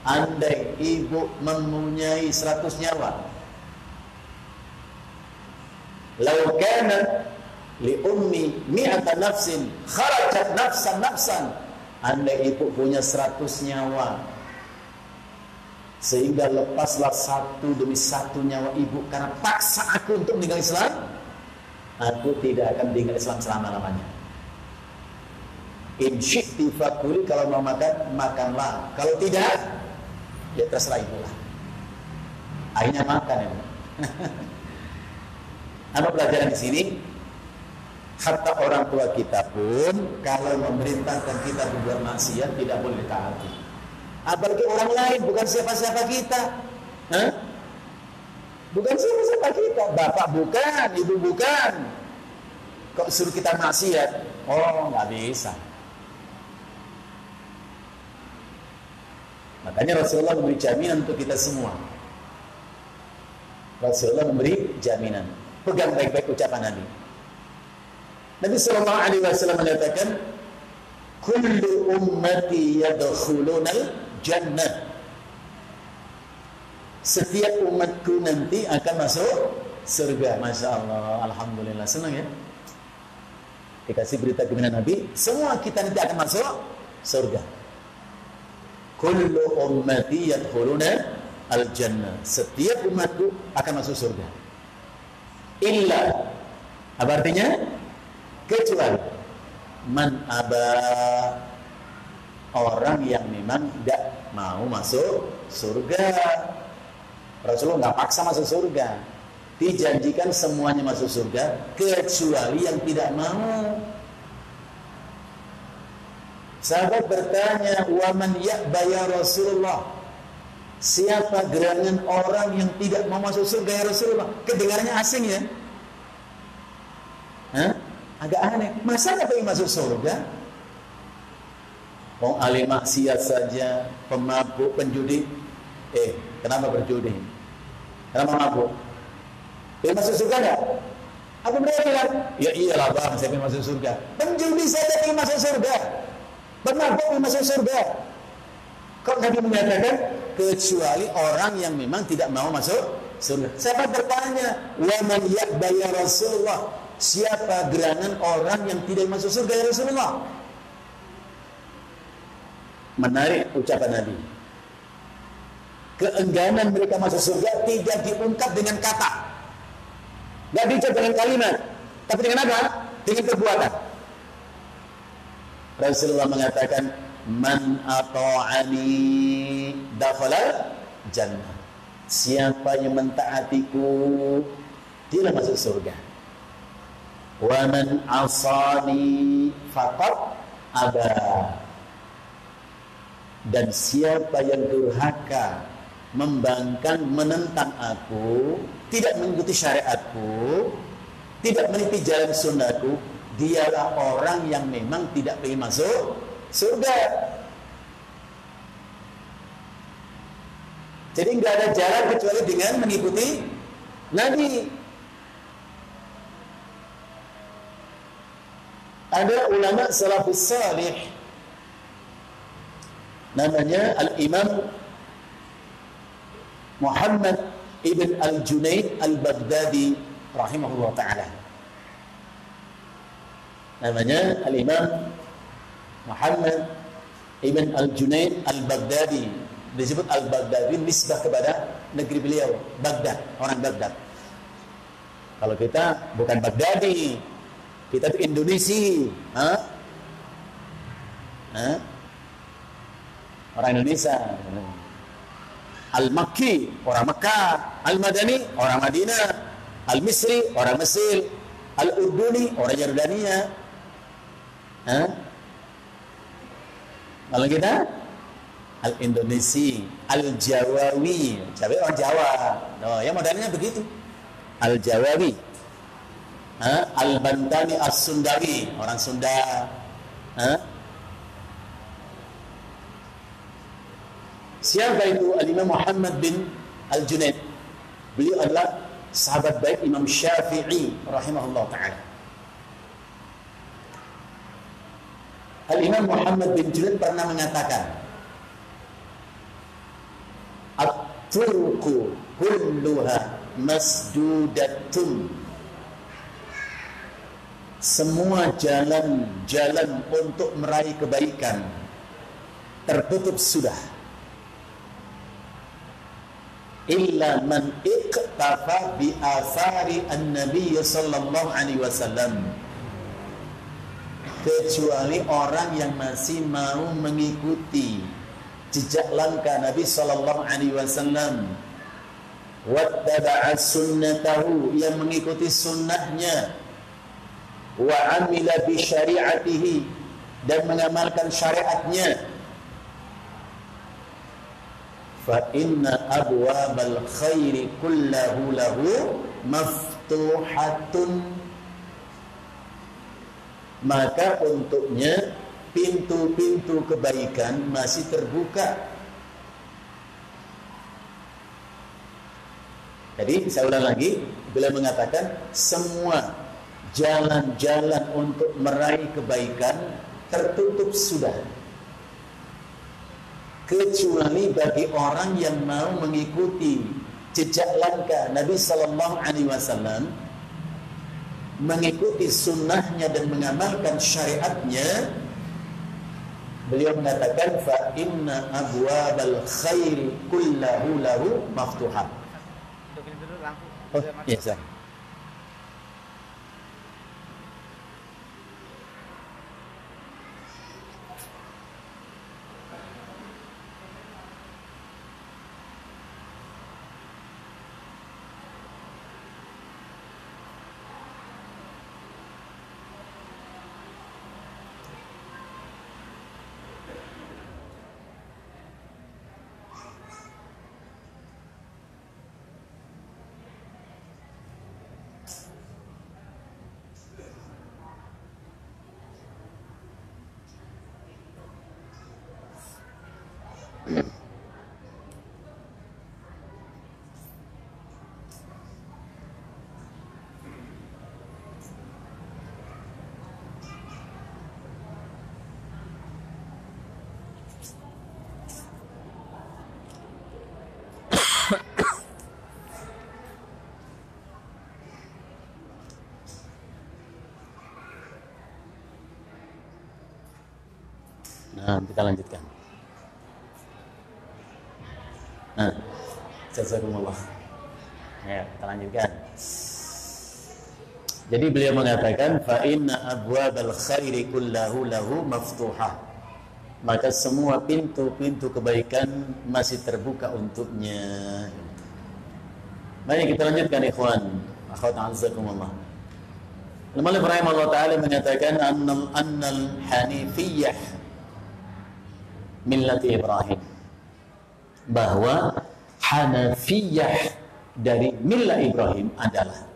andai ibu mempunyai 100 nyawa, law kana li ummi mi'ata nafsin kharajat nafsan, andai ibu punya 100 nyawa sehingga lepaslah satu demi satu nyawa ibu karena paksa aku untuk meninggal Islam, aku tidak akan meninggal Islam selama-lamanya. In syi'ti fakuli, kalau mau makan, makanlah. Kalau tidak, ya terserah ibu lah. Akhirnya makan ya. Apa pelajaran di sini? Hatta orang tua kita pun kalau memerintahkan kita berbuat maksiat tidak boleh ditaati. Apalagi orang lain, bukan siapa-siapa kita. Hah? Bukan siapa-siapa kita. Bapak bukan, ibu bukan. Kok suruh kita maksiat? Oh, nggak bisa. Makanya Rasulullah memberi jaminan untuk kita semua. Rasulullah memberi jaminan. Pegang baik-baik ucapan Nabi. Nabi sallallahu alaihi wasallam menyatakan, kullu ummati yadkhulunal jannah. Setiap umatku nanti akan masuk surga. Masya Allah, alhamdulillah, senang ya. Dikasih berita gembira Nabi, semua kita nanti akan masuk surga. kullu ummati yadkhuluna al-jannah. Setiap umatku akan masuk surga. Illa, apa artinya? Kecuali man aba, orang yang memang tidak mau masuk surga. Rasulullah nggak paksa masuk surga, dijanjikan semuanya masuk surga kecuali yang tidak mau. Sahabat bertanya, wa man ya'ba ya Rasulullah, siapa gerangan orang yang tidak mau masuk surga ya Rasulullah? Kedengarannya asing ya? Agak aneh. Masa nggak pengen masuk surga? Mau ahli maksiat saja, pemabuk, penjudi. Kenapa berjudi? Kenapa mabuk? Pengen masuk surga nggak? Apa mereka bilang? Ya iyalah bang, saya pengen masuk surga. Penjudi saja pengen masuk surga, pemabuk pengen masuk surga. Kok Nabi mengatakan kecuali orang yang memang tidak mau masuk surga? Siapa bertanya, wa man ya'ba ya Rasulullah, siapa gerangan orang yang tidak masuk surga ya Rasulullah? Menarik ucapan Nabi. Keengganan mereka masuk surga tidak diungkap dengan kata, tidak diucap dengan kalimat, tapi dengan apa? Dengan perbuatan. Rasulullah mengatakan, man ata'ani dakhala jannah. Siapa yang mentaatiku, dia masuk surga. Wa man asani faqad aba. Dan siapa yang durhaka, membangkang, menentang aku, tidak mengikuti syariatku, tidak meniti jalan sunnahku, dialah orang yang memang tidak ingin masuk surga. Jadi nggak ada jalan kecuali dengan mengikuti Nabi. Ada ulama salafus salih, namanya Al-Imam Muhammad ibn al-Junaid al-Baghdadi rahimahullah ta'ala. Namanya Al-Imam Muhammad ibn al-Junaid al-Baghdadi. Disebut al-Baghdadi nisbah kepada negeri beliau, Baghdad, orang Baghdad. Kalau kita bukan Baghdadi, kita itu Indonesia. Orang Indonesia. Al-Makki, orang Mekah. Al-Madani, orang Madinah. Al-Misri, orang Mesir. Al-Urduni, orang Yordania. Kalau kita Al-Indonesi, Al-Jawawi, Jawa orang Jawa. Yang modalnya begitu. Al-Jawawi. Al-Bantani, As-Sundawi, orang Sunda. Siapa itu Al-Imam Muhammad bin Al-Junaid? Beliau adalah sahabat baik Imam Syafi'i rahimahullah ta'ala. Al-Imam Muhammad bin Junaid pernah mengatakan, at-turqu kulluha masdudatun. Semua jalan-jalan untuk meraih kebaikan tertutup sudah. Illa man iqtafa bi athari an-nabiy sallallahu alaihi wasallam. Kecuali orang yang masih mau mengikuti jejak langkah Nabi sallallahu alaihi wasallam, wattaba'a sunnatahu, yang mengikuti sunnahnya, wa amila bi syari'atihi, dan mengamalkan syariatnya. Fa inna abwabal khairi kullahu lahu maftuhatun. Maka untuknya pintu-pintu kebaikan masih terbuka. Jadi saya ulang lagi, beliau mengatakan semua jalan-jalan untuk meraih kebaikan tertutup sudah, kecuali bagi orang yang mau mengikuti jejak langkah Nabi sallallahu alaihi wasallam, mengikuti sunnahnya dan mengamalkan syariatnya. Beliau mengatakan fa inna abwabal khairi kullahu lahu maftuhah. Oh, iya, sir. Nah, kita lanjutkan. Nah, jazakumullah. Ya, kita lanjutkan. Jadi beliau mengatakan fa inna abwabal khairi kullahu lahu maftuhah. Maka semua pintu-pintu kebaikan masih terbuka untuknya. Mari kita lanjutkan ikhwan. Akhwat azakumullah. Al-Mu'allif rahimahullah taala mengatakan annal hanifiyah millati Ibrahim, bahwa Hanafiyah dari millah Ibrahim adalah,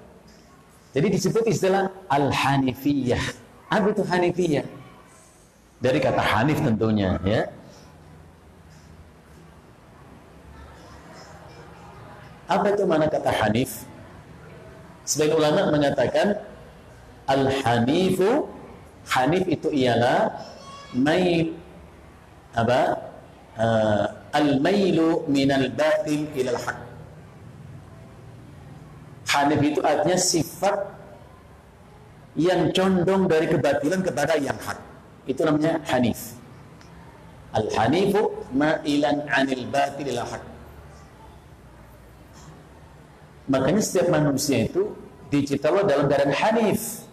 jadi disebut istilah Al-Hanifiyah. Apa itu Hanifiyah? Dari kata Hanif tentunya, ya. Apa itu mana kata Hanif? Sebagian ulama mengatakan Al-Hanifu, Hanif itu ialah al-mailu minal batil ilal haq. Hanif itu artinya sifat yang condong dari kebatilan kepada yang hak. Itu namanya Hanif. Al-Hanifu ma'ilan 'anil batil ilal haq. Makanya setiap manusia itu diciptakan dalam keadaan Hanif.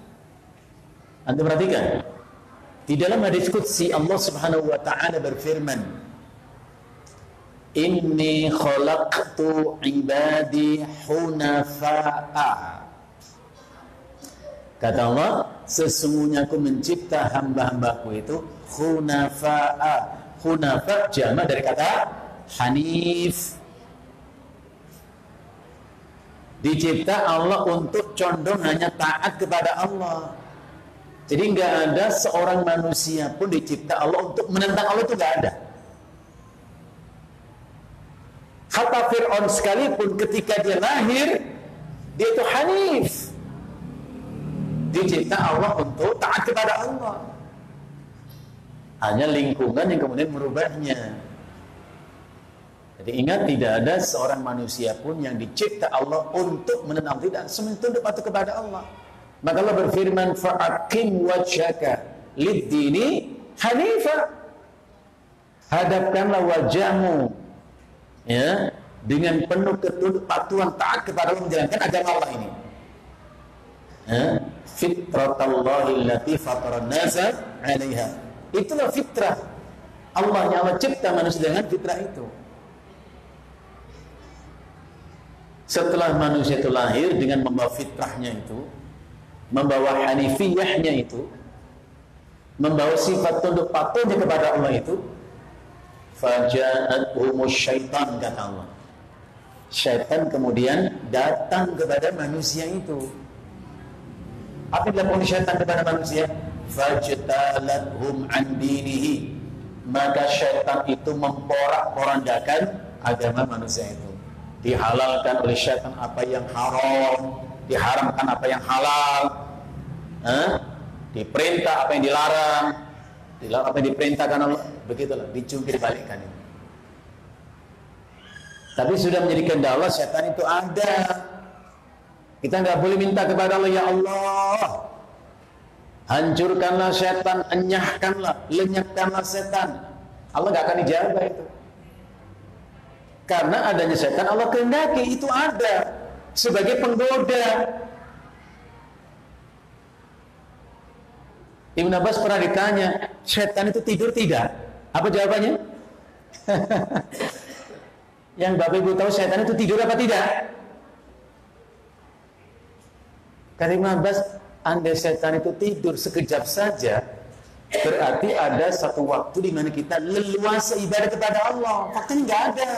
Anda perhatikan, di dalam hadis qudsi Allah Subhanahu wa taala berfirman, inni khalaqtu ibadi hunafa'a. Kata Allah, sesungguhnya aku mencipta hamba-hambaku itu hunafa'a. Hunafa jamak dari kata Hanif. Dicipta Allah untuk condong hanya taat kepada Allah. Jadi nggak ada seorang manusia pun dicipta Allah untuk menentang Allah, itu nggak ada. Kata Fir'aun sekalipun ketika dia lahir, dia itu Hanif. Dicipta Allah untuk taat kepada Allah. Hanya lingkungan yang kemudian merubahnya. Jadi ingat, tidak ada seorang manusia pun yang dicipta Allah untuk menentang, tidak, semua tunduk patuh kepada Allah. Maka Allah berfirman, fa'aqim wajhaka lid-dini hanifa. Hadapkanlah wajahmu, ya, dengan penuh ketunduk-patuhan taat kepada Allah, menjalankan agama Allah ini. Fitratallahi allati fataran nasa 'alaiha. Itulah fitrah Allah yang Allah cipta manusia dengan fitrah itu. Setelah manusia itu lahir dengan membawa fitrahnya itu, membawa hanifiyahnya itu, membawa sifat tunduk patuhnya kepada Allah itu, faja'athumus syaitan, kata Allah. Syaitan kemudian datang kepada manusia itu. Apa yang dilakukan syaitan kepada manusia? Fajtalathum an dinihi. Maka syaitan itu memporak-porandakan agama manusia itu. Dihalalkan oleh syaitan apa yang haram, diharamkan apa yang halal, diperintah apa yang dilarang, dilarang apa yang diperintahkan Allah. Begitulah, dicungkir balikkan itu. Tapi sudah menjadi kehendak Allah, syaitan itu ada. Kita nggak boleh minta kepada Allah, ya Allah, Hancurkanlah setan, enyahkanlah, lenyapkanlah setan. Allah gak akan ijabah itu. Karena adanya setan Allah kehendaki, itu ada sebagai penggoda. Ibn Abbas pernah ditanya, setan itu tidur tidak? Apa jawabannya? Yang Bapak Ibu tahu setan itu tidur apa tidak? Kata Ibn Abbas, andai setan itu tidur sekejap saja, berarti ada satu waktu di mana kita leluasa ibadah kepada Allah. Faktanya nggak ada.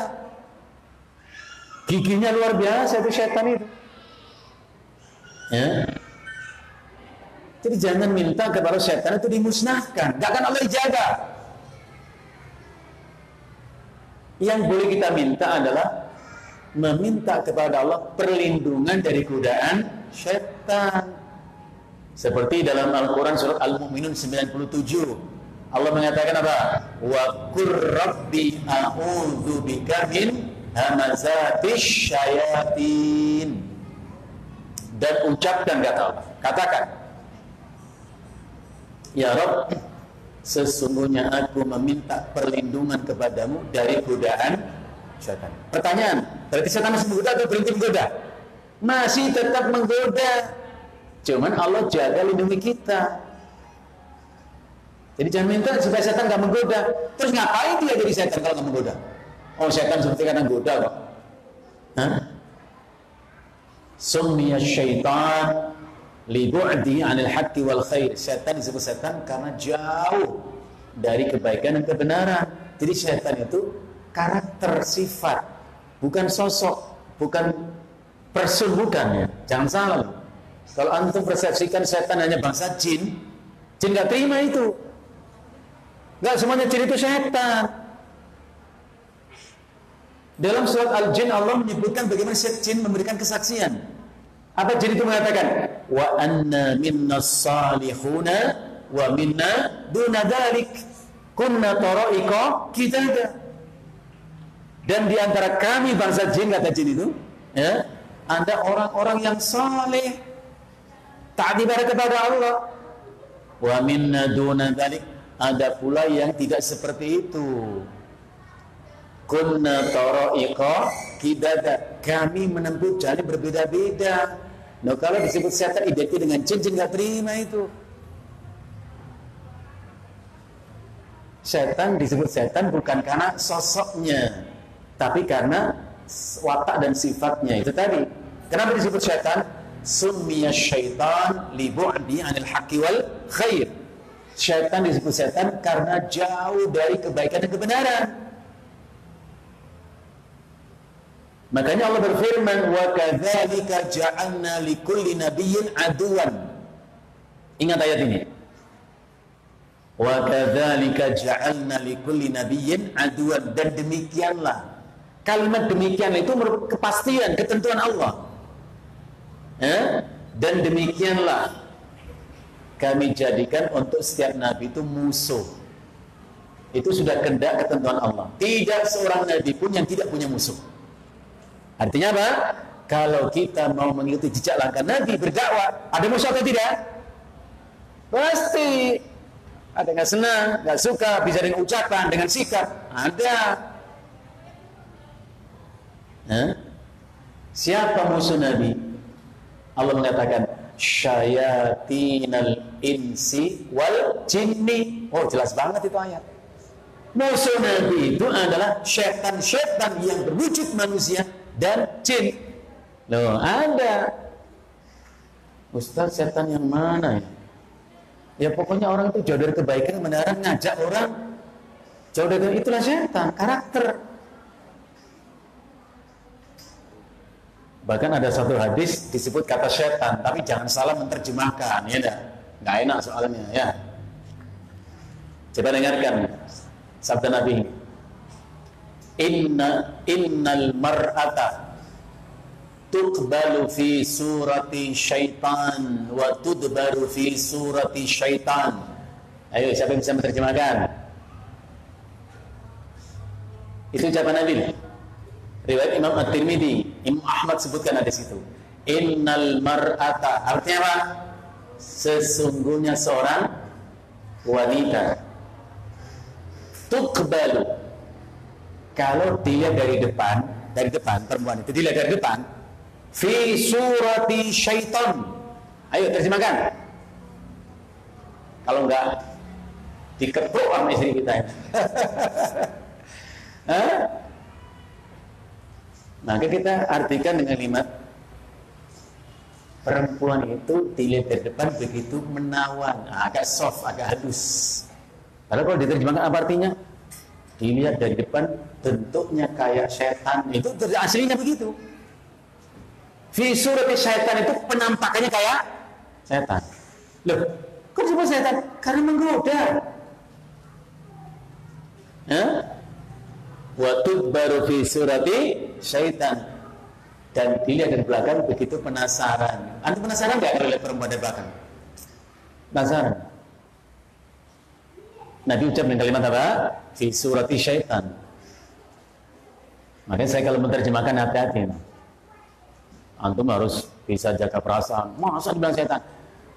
Giginya luar biasa itu setan itu. Ya. Jadi jangan minta kepada setan itu dimusnahkan. Gak akan Allah ijabah. Yang boleh kita minta adalah meminta kepada Allah perlindungan dari godaan setan. Seperti dalam Al-Quran surat Al-Mu'minun 97. Allah mengatakan apa? Wa qur rabbi a'udzu bika min hamazatis syayatin. Dan ucapkan kata Allah, katakan, ya Rabb, sesungguhnya aku meminta perlindungan kepadamu dari godaan setan. Pertanyaan, berarti setan masih menggoda atau berhenti menggoda? Masih tetap menggoda. Cuman Allah jaga lindungi kita. Jadi jangan minta supaya setan gak menggoda. Terus ngapain dia jadi setan kalau gak menggoda? Oh, setan seperti kadang goda kok. Hah? Summiya syaitan li bu'di 'anil haqqi wal khair. Setan disebut setan karena jauh dari kebaikan dan kebenaran. Jadi setan itu karakter, sifat, bukan sosok, bukan person, bukan ya. Jangan salah. Kalau antum persepsikan setan hanya bangsa jin, jin gak terima itu. Gak semuanya jin itu setan. Dalam surat Al-Jin Allah menyebutkan bagaimana jin memberikan kesaksian. Apa jin itu mengatakan? Wa anna minna salihuna wa minna duna dalik kunna tara'iqa kitada. Dan di antara kami bangsa jin, kata jin itu, ya, ada orang-orang yang saleh, taat ibadah kepada Allah. Wa minna duna dalik, ada pula yang tidak seperti itu. Kunna tara'iqa kidada, kami menempuh jalan berbeda-beda. Nah, kalau disebut setan identik dengan jin, jin gak terima itu. Setan disebut setan bukan karena sosoknya, tapi karena watak dan sifatnya itu tadi. Kenapa disebut setan? Summiya syaitan li bu'di 'anil haqqi wal khair. Setan disebut setan karena jauh dari kebaikan dan kebenaran. Makanya Allah berfirman, wa kadzalika ja'alna likulli nabiyyin aduwan. Ingat ayat ini. Wa kadzalika ja'alna likulli nabiyyin aduwan, dan demikianlah. Kalimat demikian itu merupakan kepastian, ketentuan Allah. Dan demikianlah kami jadikan untuk setiap nabi itu musuh. Itu sudah kehendak ketentuan Allah. Tidak seorang nabi pun yang tidak punya musuh. Artinya apa? Kalau kita mau mengikuti jejak langkah Nabi berdakwah, ada musuh atau tidak? Pasti. Ada nggak senang, nggak suka, bisa dengan ucapan, dengan sikap. Ada. Siapa musuh Nabi? Allah mengatakan, syayatinal insi wal jinni. Oh, jelas banget itu ayat. Musuh Nabi itu adalah syaitan-syaitan yang berwujud manusia dan jin. Loh, ada. Ustaz, setan yang mana ya? Ya pokoknya orang itu jauh dari kebaikan, kebenaran, ngajak orang jauh dari, itulah setan, karakter. Bahkan ada satu hadis disebut kata setan, tapi jangan salah menerjemahkan, ya dah. Nggak enak soalnya, ya. Coba dengarkan sabda Nabi. Innal mar'ata tuqbalu fi surati syaitan wa tudbaru fi surati syaitan. Ayo, siapa yang bisa menerjemahkan? Itu ucapan Nabi. Riwayat Imam At-Tirmidzi, Imam Ahmad sebutkan ada situ. Innal mar'ata, artinya apa? sesungguhnya seorang wanita tuqbalu, kalau dilihat dari depan perempuan itu dilihat dari depan, fi surati syaitan. Ayo terjemahkan. Kalau enggak diketuk sama istri kita ini. Maka kita artikan dengan kalimat perempuan itu dilihat dari depan begitu menawan, agak soft, agak halus. Padahal kalau diterjemahkan apa artinya? Dilihat dari depan bentuknya kayak setan. Itu aslinya begitu. Fi surati syaitan itu penampakannya kayak setan. Loh, kok disebut setan? Karena menggoda. Wa tudbaru fi surati syaitan, dan dilihat dari belakang begitu penasaran. Antum penasaran nggak kalau lihat perempuan dari belakang? Penasaran? Nabi ucap dengan kalimat apa? Fi surati syaitan. Makanya saya kalau menerjemahkan hati-hati. Antum harus bisa jaga perasaan. Masa dibilang setan?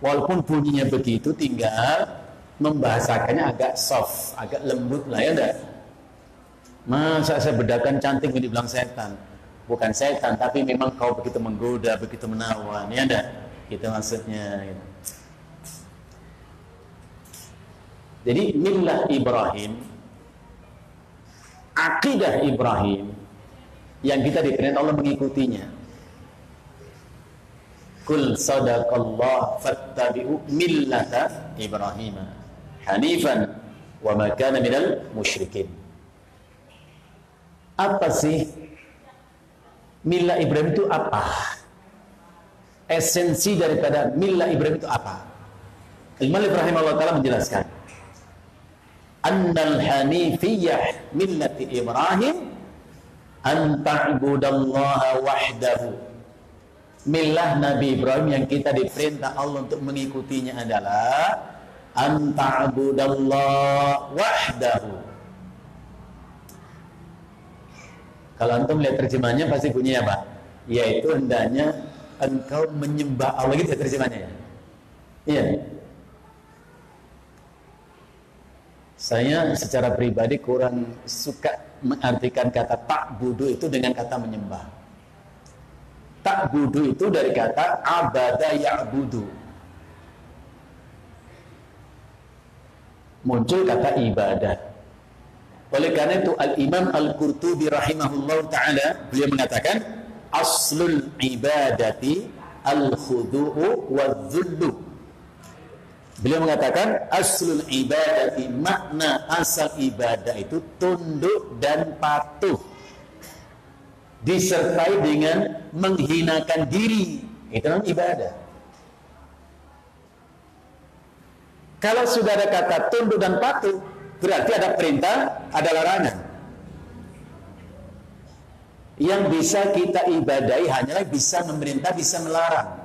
Walaupun bunyinya begitu, tinggal membahasakannya agak soft, agak lembut lah, ya enggak? Masa saya bedakan cantik dibilang setan? Bukan setan, tapi memang kau begitu menggoda, begitu menawan, ya enggak? Gitu maksudnya. Gitu. Jadi millah Ibrahim, akidah Ibrahim yang kita diperintah Allah mengikutinya. Kul sadaqallah fattabi'u millata Ibrahim hanifan wa ma kana minal musyrikin. Apa sih millah Ibrahim itu apa? Esensi daripada millah Ibrahim itu apa? Imam Ibrahim Allah Ta'ala menjelaskan, annal hanifiyah millati Ibrahim an ta'budallaha wahdahu. Millah Nabi Ibrahim yang kita diperintah Allah untuk mengikutinya adalah an ta'budallaha wahdahu. Kalau antum lihat terjemahannya pasti bunyinya apa? Yaitu hendaknya engkau menyembah Allah, gitu terjemahannya. Iya. Saya secara pribadi kurang suka mengartikan kata ta'budu itu dengan kata menyembah. Ta'budu itu dari kata abada ya'budu. Muncul kata ibadah. Oleh karena itu Al-Imam Al-Qurtubi rahimahullah ta'ala, beliau mengatakan aslul ibadati al-khudu'u wa-dhullu. Beliau mengatakan aslul ibadati, makna asal ibadah itu tunduk dan patuh disertai dengan menghinakan diri. Itu namanya ibadah. Kalau sudah ada kata tunduk dan patuh, berarti ada perintah, ada larangan. Yang bisa kita ibadahi hanyalah bisa memerintah, bisa melarang.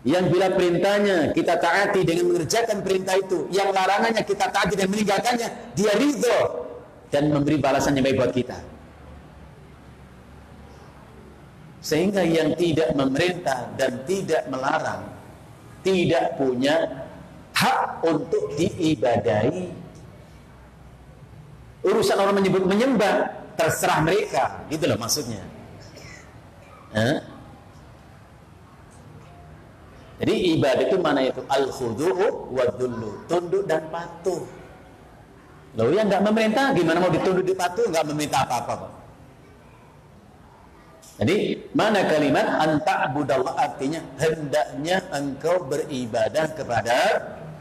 Yang bila perintahnya kita taati dengan mengerjakan perintah itu, yang larangannya kita taati dan meninggalkannya, dia ridho dan memberi balasan yang baik buat kita. Sehingga yang tidak memerintah dan tidak melarang tidak punya hak untuk diibadahi. Urusan orang menyebut menyembah terserah mereka, gitu loh maksudnya. Jadi ibadah itu mana itu? Al-khudu'u wa dhullu, tunduk dan patuh. Loh, yang nggak memerintah gimana mau ditunduk dipatuh? Nggak meminta apa-apa. Jadi mana kalimat anta'budallah, artinya hendaknya engkau beribadah kepada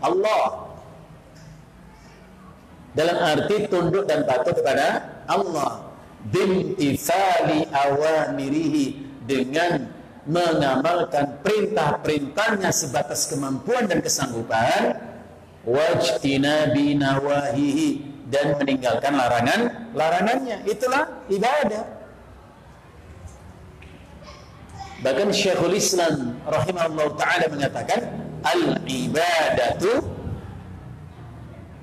Allah. Dalam arti tunduk dan patuh kepada Allah. Bimtithali awamirihi, dengan mengamalkan perintah-perintahnya sebatas kemampuan dan kesanggupan. Wajtinabi nawahihi, dan meninggalkan larangannya. Itulah ibadah. Bahkan Syekhul Islam rahimahullah ta'ala mengatakan al-ibadatu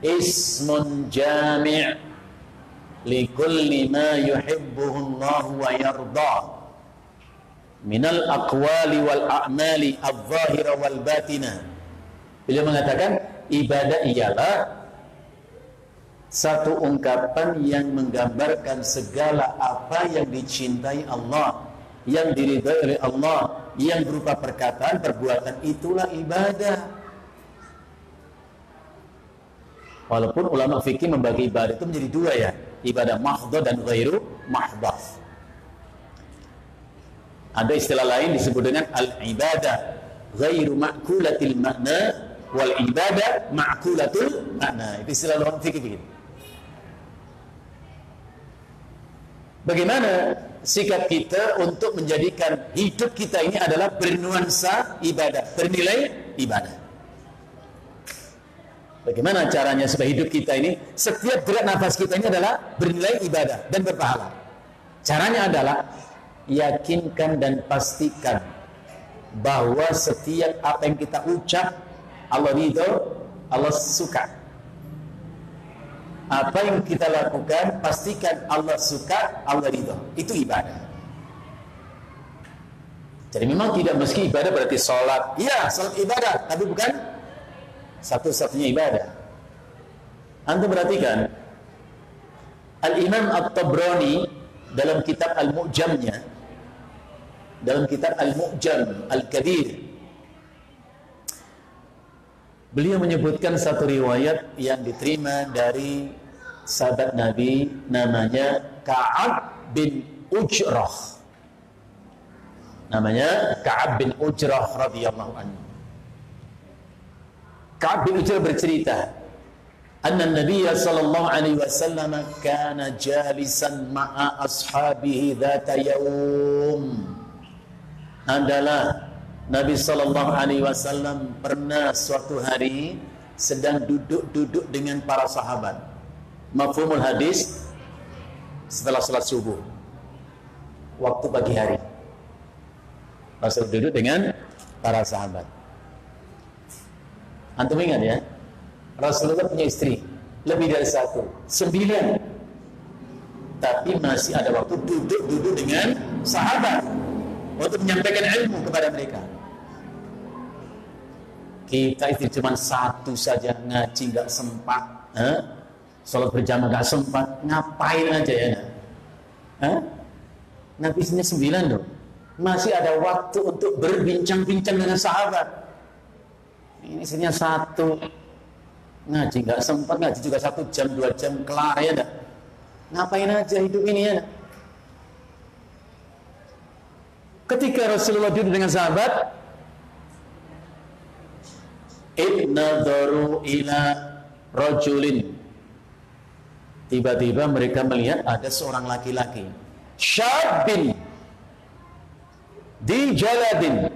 ismun jami' li kulli ma yuhibbuhu Allah wa yarda minal aqwali wal a'mali adh-dhahira wal batina Beliau mengatakan ibadah ialah satu ungkapan yang menggambarkan segala apa yang dicintai Allah, yang diridhai oleh Allah, yang berupa perkataan, perbuatan, itulah ibadah. Walaupun ulama fikih membagi ibadah itu menjadi dua ya, ibadah mahdhah dan ghairu mahdhah. Ada istilah lain disebut dengan al-ibadah ghairu ma'kulatil makna wal ibadah ma'kulatul makna. Itu istilah ulama fikih begitu. Bagaimana sikap kita untuk menjadikan hidup kita ini adalah bernuansa ibadah, bernilai ibadah? Bagaimana caranya supaya hidup kita ini, setiap gerak nafas kita ini adalah bernilai ibadah dan berpahala? Caranya adalah yakinkan dan pastikan bahwa setiap apa yang kita ucap Allah ridho, Allah suka. Apa yang kita lakukan pastikan Allah suka, Allah ridho. Itu ibadah. Jadi memang tidak mesti ibadah berarti sholat. Iya, sholat ibadah, tapi bukan satu-satunya ibadah. Antum perhatikan Al-Imam At-Tabrani dalam kitab Al-Mu'jamnya, dalam kitab Al-Mu'jam Al-Kabir, beliau menyebutkan satu riwayat yang diterima dari sahabat Nabi namanya Ka'ab bin Ujrah. Namanya Ka'ab bin Ujrah radhiyallahu anhu. Ka'ab bin Ujrah bercerita, anna Nabi sallallahu alaihi wasallam kana jalisan ma'a ashabihi dzata yaum. Adalah Nabi sallallahu alaihi wasallam pernah suatu hari sedang duduk-duduk dengan para sahabat. Mafhumul hadis, setelah salat subuh, waktu pagi hari, Rasul duduk dengan para sahabat. Antum ingat ya, Rasulullah punya istri lebih dari 9, tapi masih ada waktu duduk-duduk dengan sahabat untuk menyampaikan ilmu kepada mereka. Kita istri cuma 1 saja, ngaji nggak sempat, sholat berjamaah nggak sempat, ngapain aja ya? Nabi istrinya 9 loh, masih ada waktu untuk berbincang-bincang dengan sahabat. Ini istrinya 1, ngaji nggak sempat, ngaji juga 1 jam 2 jam kelar ya dah. Ngapain aja hidup ini ya? Ketika Rasulullah duduk dengan sahabat, idnadharu ila rajulin, tiba-tiba mereka melihat ada seorang laki-laki, syabin di jaladin.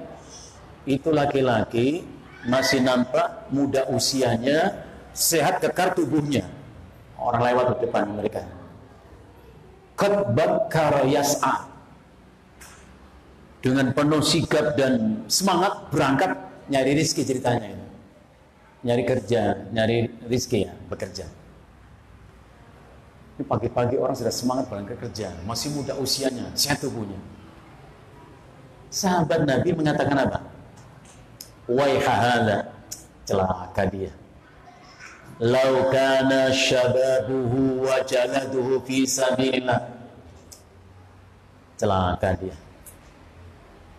Itu laki-laki masih nampak muda usianya, sehat kekar tubuhnya. Orang lewat di depan mereka, qad bakkara yas'a, dengan penuh sigap dan semangat berangkat nyari rizki. Ceritanya ini nyari kerja, nyari rizki ya, bekerja. Ini pagi-pagi orang sudah semangat berangkat kerja, masih muda usianya, sehat tubuhnya. Sahabat Nabi mengatakan apa? Waihahada, celaka dia. Lau kana syababuhu wa jaladuhu fi sabilillah. Celaka dia.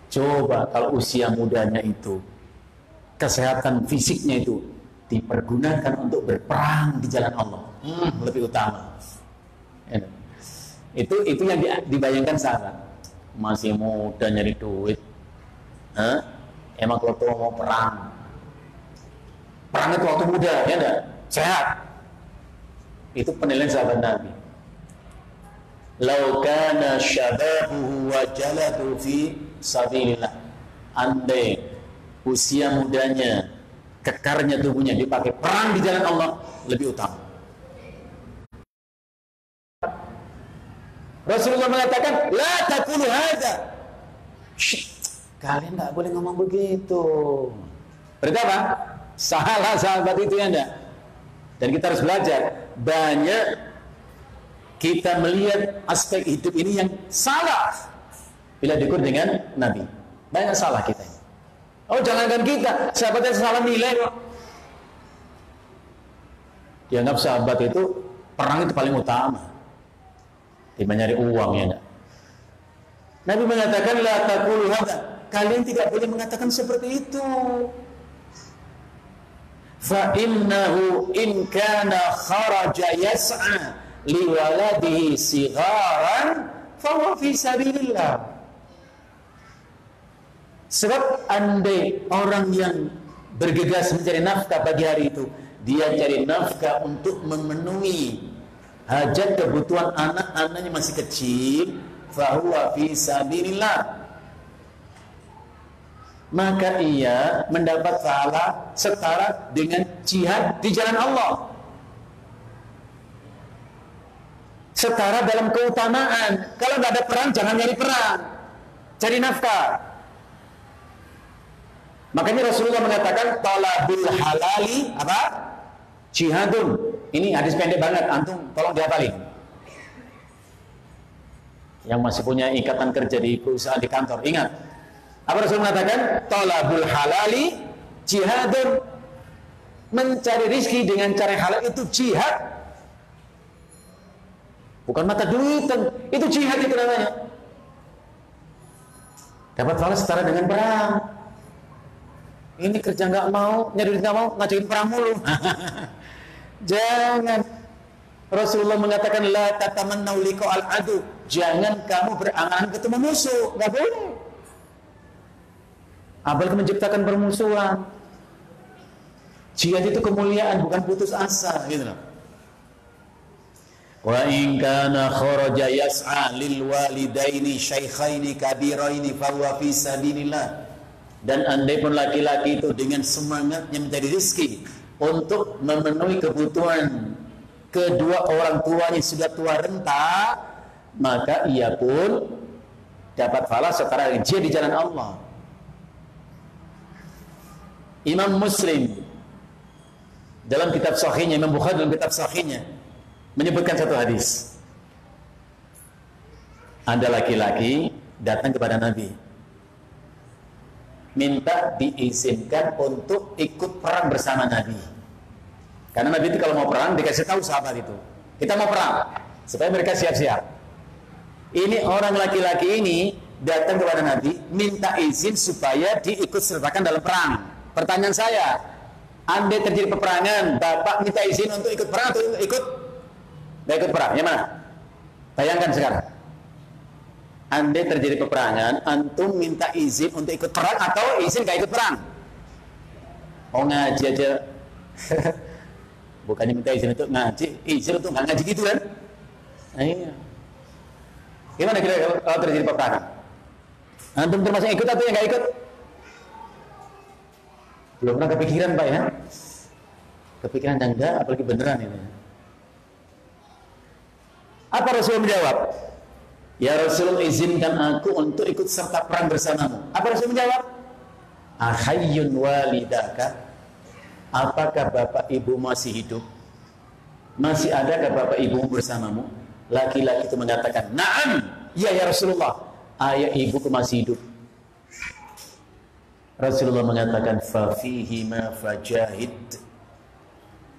Coba kalau usia mudanya itu, kesehatan fisiknya itu dipergunakan untuk berperang di jalan Allah, lebih utama. Itu yang dibayangkan sahabat. Masih muda nyari duit, emang kalau tua mau perang itu waktu muda ya enggak? Sehat. Itu penilaian sahabat Nabi. Lau kana syababuhu wa jaladu fi sabilillah. Andai usia mudanya, kekarnya tubuhnya dipakai perang di jalan Allah, lebih utama. Rasulullah mengatakan, la taqulu hadza. Kalian enggak boleh ngomong begitu. Berarti apa? Salah sahabat itu ya enggak? Dan kita harus belajar. Banyak kita melihat aspek hidup ini yang salah bila diukur dengan Nabi. Banyak salah kita ini. Oh, jangankan kita, sahabat yang salah nilai kok. Dianggap sahabat itu perang itu paling utama. Dia mencari uang ya. Nabi mengatakan la taqulu hadza. Kalian tidak boleh mengatakan seperti itu. Fa innahu in kana kharaja yas'a li waladihi sigharan fa huwa fi sabilillah. Sebab andai orang yang bergegas mencari nafkah pagi hari itu, dia cari nafkah untuk memenuhi hajat kebutuhan anak-anaknya masih kecil, fa huwa fi sabilillah. Maka ia mendapat pahala setara dengan jihad di jalan Allah. Setara dalam keutamaan. Kalau nggak ada perang, jangan nyari perang, cari nafkah. Makanya Rasulullah mengatakan talabul halali apa? Jihadun. Ini hadis pendek banget, antum tolong dihafalin. Yang masih punya ikatan kerja di perusahaan di kantor, ingat. Apa Rasul mengatakan? Talabul halali jihadun. Mencari rizki dengan cara halal itu jihad. Bukan mata duitan, itu jihad itu namanya. Dapat pahala setara dengan perang. Ini kerja nggak mau, nyari duit nggak mau, ngajuin perang mulu. Jangan. Rasulullah mengatakan la tatamannau liqa'al adu. Jangan kamu berangan-angan ketemu musuh, nggak boleh. Apalagi menciptakan permusuhan. Jihad itu kemuliaan, bukan putus asa, gitu loh. Wa in kana kharaja yas'a lil walidaini syaikhaini kabiraini fa huwa fi sabilillah. Dan andai pun laki-laki itu dengan semangatnya mencari rezeki untuk memenuhi kebutuhan kedua orang tuanya sudah tua renta, maka ia pun dapat pahala setara dengan jihad di jalan Allah. Imam Muslim dalam kitab sahihnya, Imam Bukhari dalam kitab sahihnya menyebutkan satu hadis. Ada laki-laki datang kepada Nabi, minta diizinkan untuk ikut perang bersama Nabi. Karena Nabi itu kalau mau perang dikasih tahu sahabat itu, kita mau perang, supaya mereka siap-siap. Ini orang laki-laki ini datang kepada Nabi, minta izin supaya diikut sertakan dalam perang. Pertanyaan saya, andai terjadi peperangan, bapak minta izin untuk ikut perang atau ikut perang? Yang mana? Bayangkan sekarang. Andai terjadi peperangan, antum minta izin untuk ikut perang atau izin gak ikut perang? Oh, ngaji aja. Bukannya minta izin untuk ngaji, izin untuk gak ngaji gitu kan? Nah, iya. Gimana kira-kira kalau terjadi peperangan? Antum termasuk ikut atau yang gak ikut? Belum pernah kepikiran Pak ya? Kepikiran yang enggak, apalagi beneran ini. Apa Rasul menjawab? Ya Rasul, izinkan aku untuk ikut serta perang bersamamu. Apa Rasul menjawab? Ahayyun walidaka? Apakah bapak ibu masih hidup? Masih adakah bapak ibu bersamamu? Laki-laki itu mengatakan, na'am, ya Rasulullah, ayah ibuku masih hidup. Rasulullah mengatakan fafihi ma fajahid,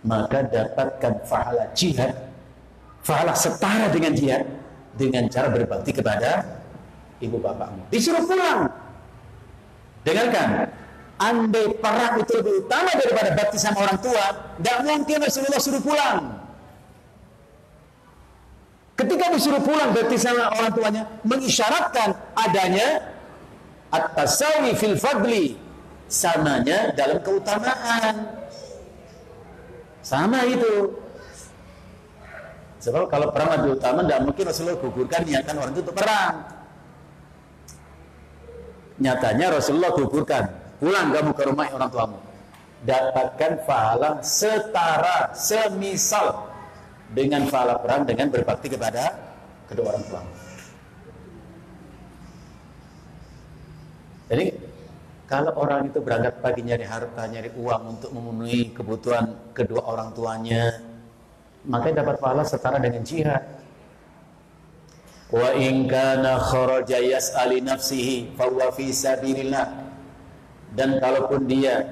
maka dapatkan pahala jihad, pahala setara dengan jihad, dengan cara berbakti kepada ibu bapakmu. Disuruh pulang. Dengarkan, andai perang itu lebih utama daripada bakti sama orang tua, tidak mungkin Rasulullah suruh pulang. Ketika disuruh pulang bakti sama orang tuanya, mengisyaratkan adanya at-tasawi fil fadli, samanya dalam keutamaan. Sama itu. Sebab kalau perang lebih utama, tidak mungkin Rasulullah gugurkan niatan orang itu untuk perang. Nyatanya Rasulullah gugurkan, pulang kamu ke rumah orang tuamu, dapatkan pahala setara, semisal dengan pahala perang dengan berbakti kepada kedua orang tuamu. Jadi kalau orang itu berangkat pagi nyari harta, nyari uang untuk memenuhi kebutuhan kedua orang tuanya, maka dapat pahala setara dengan jihad. Wa in kana kharaja yas'ali nafsihi fa huwa fi sabilillah. Dan kalaupun dia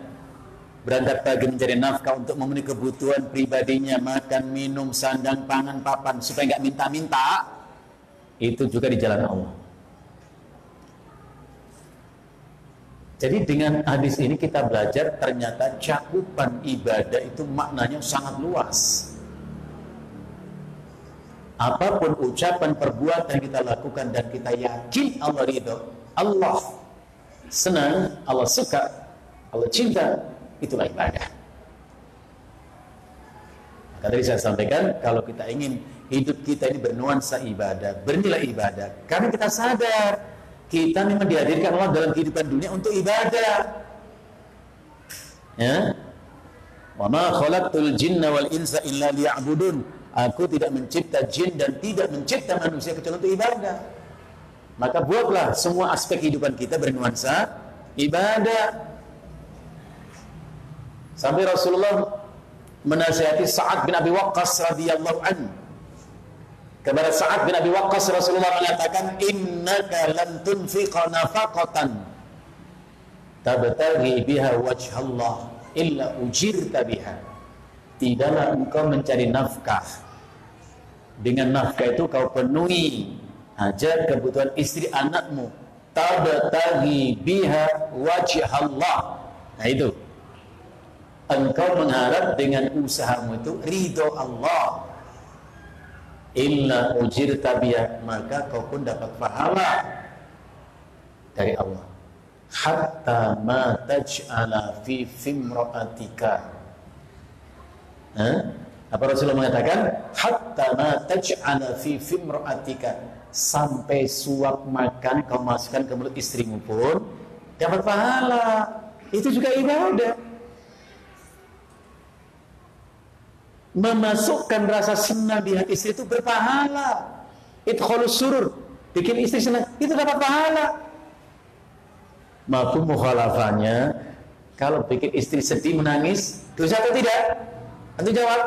berangkat pagi mencari nafkah untuk memenuhi kebutuhan pribadinya, makan, minum, sandang, pangan, papan, supaya nggak minta-minta, itu juga di jalan Allah. Jadi dengan hadis ini kita belajar ternyata cakupan ibadah itu maknanya sangat luas. Apapun ucapan, perbuatan yang kita lakukan dan kita yakin Allah ridho, Allah senang, Allah suka, Allah cinta, itulah ibadah. Maka tadi saya sampaikan, kalau kita ingin hidup kita ini bernuansa ibadah, bernilai ibadah, karena kita sadar kita memang dihadirkan Allah dalam kehidupan dunia untuk ibadah. Ya. Wa ma khalaqtul jinna wal insa illa liya'budun. Aku tidak mencipta jin dan tidak mencipta manusia kecuali untuk ibadah. Maka buatlah semua aspek kehidupan kita bernuansa ibadah. Sampai Rasulullah menasihati Sa'ad bin Abi Waqqas radhiyallahu anhu. Kepada Sa'ad bin Abi Waqqas Rasulullah mengatakan, innaka lan tunfiqa nafaqatan tabtaghi biha wajhallah illa ujirta biha. Tidaklah engkau mencari nafkah, dengan nafkah itu kau penuhi hajat kebutuhan istri anakmu, tabtaghi biha wajhallah. Nah itu, engkau mengharap dengan usahamu itu ridho Allah, illa ujirta biha, maka kau pun dapat pahala dari Allah. Hatta ma taj'ala fi fimra'atika. Apa Rasulullah mengatakan? Hatta ma taj'ala fi fimra'atika, sampai suap makan kau masukkan ke mulut istrimu pun dapat pahala. Itu juga ibadah. Memasukkan rasa senang di hati istri itu berpahala. Idkhalus surur, bikin istri senang, itu dapat pahala. Mafhum mukhalafahnya, kalau bikin istri sedih menangis, dosa atau tidak? Nanti jawab.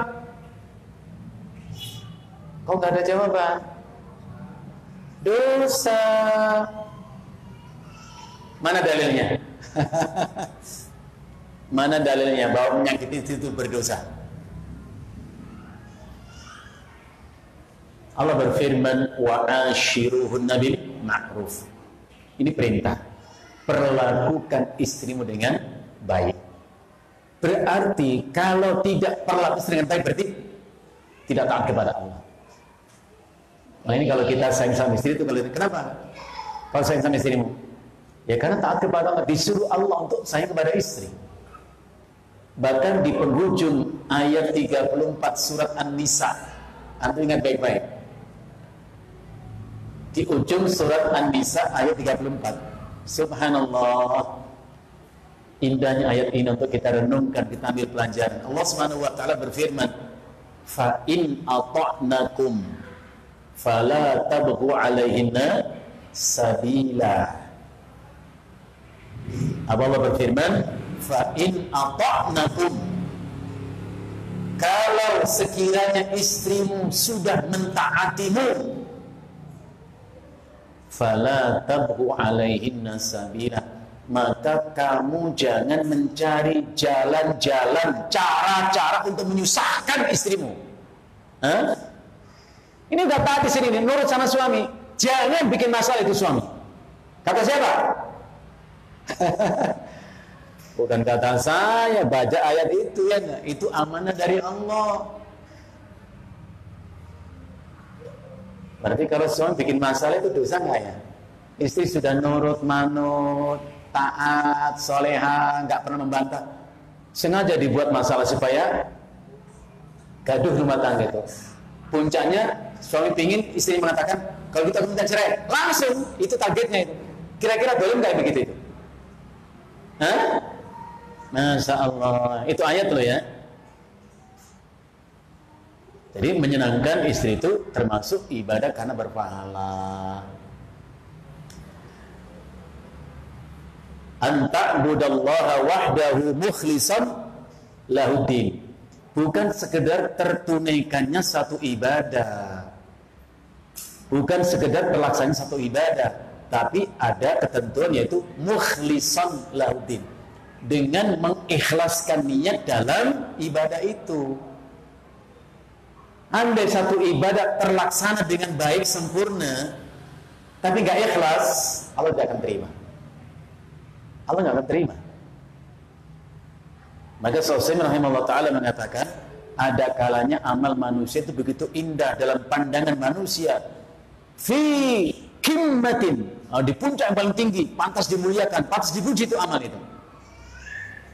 Kok nggak ada jawaban? Dosa. Mana dalilnya? Mana dalilnya bahwa menyakiti istri itu berdosa? Allah berfirman, wa ashiruhunna bil ma'ruf. Ini perintah. Perlakukan istrimu dengan baik. Berarti kalau tidak perlakukan istri dengan baik, berarti tidak taat kepada Allah. Nah ini kalau kita sayang sama istri itu, kenapa? Kalau sayang sama istrimu, ya karena taat kepada Allah. Disuruh Allah untuk sayang kepada istri. Bahkan di penghujung ayat 34 surat An-Nisa, antum ingat baik-baik. Di ujung surat An-Nisa ayat 34. Subhanallah, indahnya ayat ini untuk kita renungkan, kita ambil pelajaran. Allah Subhanahu wa taala berfirman, fa in ata'nakum fala tabghu 'alaihinna sabila. Allah berfirman, fa in ata'nakum, kalau sekiranya istrimu sudah mentaatimu, fala tabghu 'alaihinna sabila, maka kamu jangan mencari jalan-jalan, cara-cara untuk menyusahkan istrimu. Ini udah taat di sini, nurut sama suami, jangan bikin masalah itu suami. Kata siapa? Bukan kata saya, baca ayat itu ya, itu amanah dari Allah. Berarti kalau suami bikin masalah itu dosa nggak ya? Istri sudah nurut, manut, taat, soleha, nggak pernah membantah, sengaja dibuat masalah supaya gaduh rumah tangga itu. Puncaknya suami pingin, istri mengatakan kalau kita minta cerai, langsung itu targetnya itu. Kira-kira boleh nggak begitu itu? Masya Allah, itu ayat loh ya. Jadi menyenangkan istri itu termasuk ibadah karena berpahala. Anta'budallaha wahdahu mukhlishan lahuddin. Bukan sekedar tertunaikannya satu ibadah, bukan sekedar pelaksanaan satu ibadah, tapi ada ketentuan yaitu mukhlishan lahuddin. dengan mengikhlaskan niat dalam ibadah itu. Andai satu ibadah terlaksana dengan baik, sempurna, tapi gak ikhlas, Allah gak akan terima. Allah gak akan terima. Maka Syaikh rahimahullah ta'ala mengatakan, ada kalanya amal manusia itu begitu indah dalam pandangan manusia, fi kimmatin, di puncak yang paling tinggi, pantas dimuliakan, pantas dipuji itu amal itu.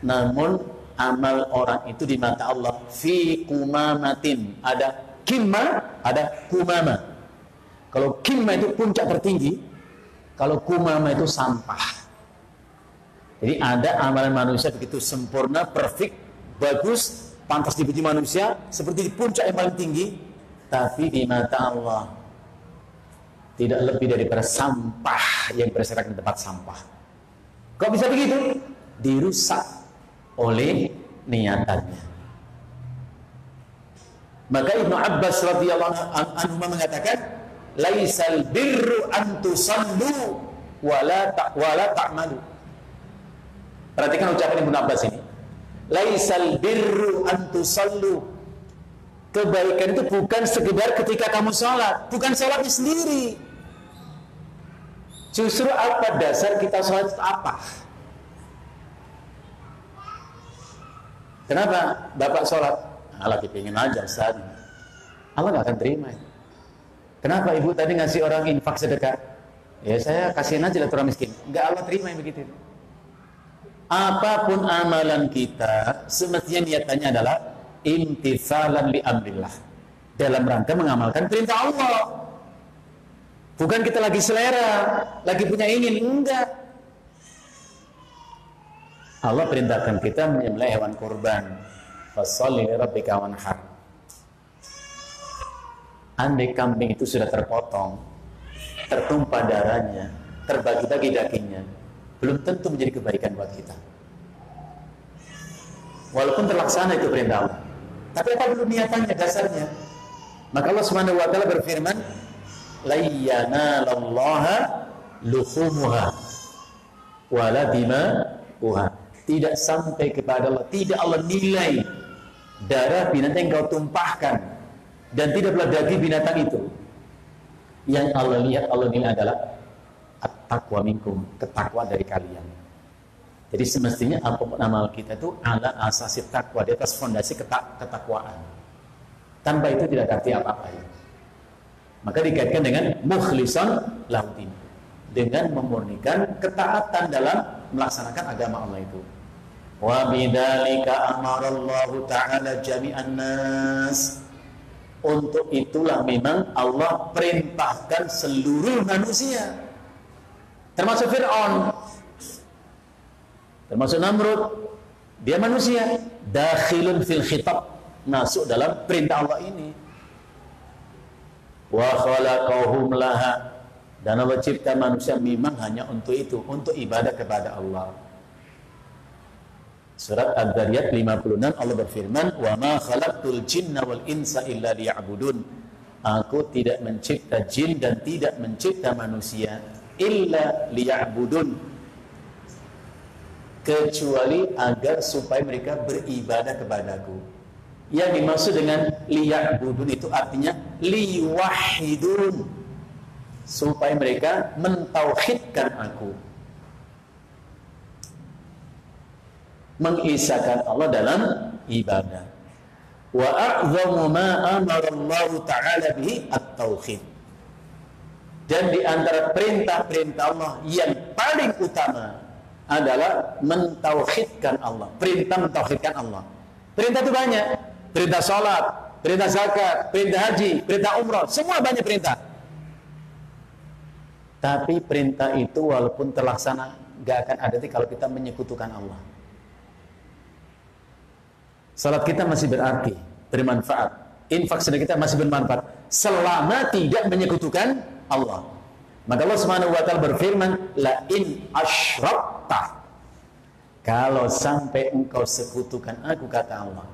Namun amal orang itu di mata Allah fi kumamatin, ada kimma, ada kumama. Kalau kimma itu puncak tertinggi, kalau kumama itu sampah. Jadi ada amalan manusia begitu sempurna, perfect, bagus, pantas dipuji manusia, seperti di puncak yang paling tinggi, tapi di mata Allah tidak lebih daripada sampah yang berserakan di tempat sampah. Kok bisa begitu? Dirusak oleh niatannya. Maka Ibnu Abbas radhiyallahu anhu mengatakan, laisal birru an tusallu wala ta'malu. Perhatikan ucapan Ibnu Abbas ini. Laisal birru an tusallu. Kebaikan itu bukan sekedar ketika kamu sholat, bukan sholatnya sendiri. Justru apa dasar kita sholat itu apa? Kenapa Bapak sholat? Lagi pengen aja Ustaz. Allah gak akan terima. Kenapa Ibu tadi ngasih orang infak sedekah? Ya saya kasihin aja lah orang miskin. Gak Allah terima yang begitu. Apapun amalan kita, semestinya niatannya adalah imtithalan li amrillah, dalam rangka mengamalkan perintah Allah. Bukan kita lagi selera, lagi punya ingin, enggak. Allah perintahkan kita menyembelih hewan kurban. Fasholli li rabbika wanhar. Andai kambing itu sudah terpotong, tertumpah darahnya, terbagi-bagi dagingnya, belum tentu menjadi kebaikan buat kita. Walaupun terlaksana itu perintah Allah, tapi apa dulu niatannya, dasarnya? Maka Allah Subhanahu wa taala berfirman, la yanalallaha luhumuha wala dima'uha. Tidak sampai kepada Allah, tidak Allah nilai darah binatang yang kau tumpahkan, dan tidak pula daging binatang itu. Yang Allah lihat, Allah nilai adalah at-taqwa minkum, ketakwaan dari kalian. Jadi semestinya apapun amal kita itu ala asasi takwa, di atas fondasi ketakwaan. Tanpa itu tidak arti apa-apa ya. Maka dikaitkan dengan mukhlisan lahudin, dengan memurnikan ketaatan dalam melaksanakan agama Allah itu. Wa bidzalika amarallahu ta'ala jami'an nas. Untuk itulah memang Allah perintahkan seluruh manusia, termasuk Fir'aun, termasuk Namrud, dia manusia, dakhilun fil khitab, masuk dalam perintah Allah ini. Wa khalaqahum laha, dan Allah cipta manusia memang hanya untuk itu, untuk ibadah kepada Allah. Surat Ad-Dariyat 56 Allah berfirman, wa ma khalaqtul jinna wal insa illa liya'budun. Aku tidak mencipta jin dan tidak mencipta manusia illa liya'budun, kecuali agar supaya mereka beribadah kepadaku. Yang dimaksud dengan liya'budun itu artinya liwahidun, supaya mereka mentauhidkan aku, mengisahkan Allah dalam ibadah. Wa a'zamu ma amara Allah ta'ala bihi at-tauhid. Dan di antara perintah-perintah Allah yang paling utama adalah mentauhidkan Allah. Perintah mentauhidkan Allah. Perintah itu banyak. Perintah salat, perintah zakat, perintah haji, perintah umrah, semua banyak perintah. Tapi perintah itu walaupun terlaksana gak akan ada kalau kita menyekutukan Allah. Salat kita masih berarti, bermanfaat. Infak sedekah kita masih bermanfaat selama tidak menyekutukan Allah. Maka Allah Subhanahu wa taala berfirman, la in asyrakta, kalau sampai engkau sekutukan aku, kata Allah,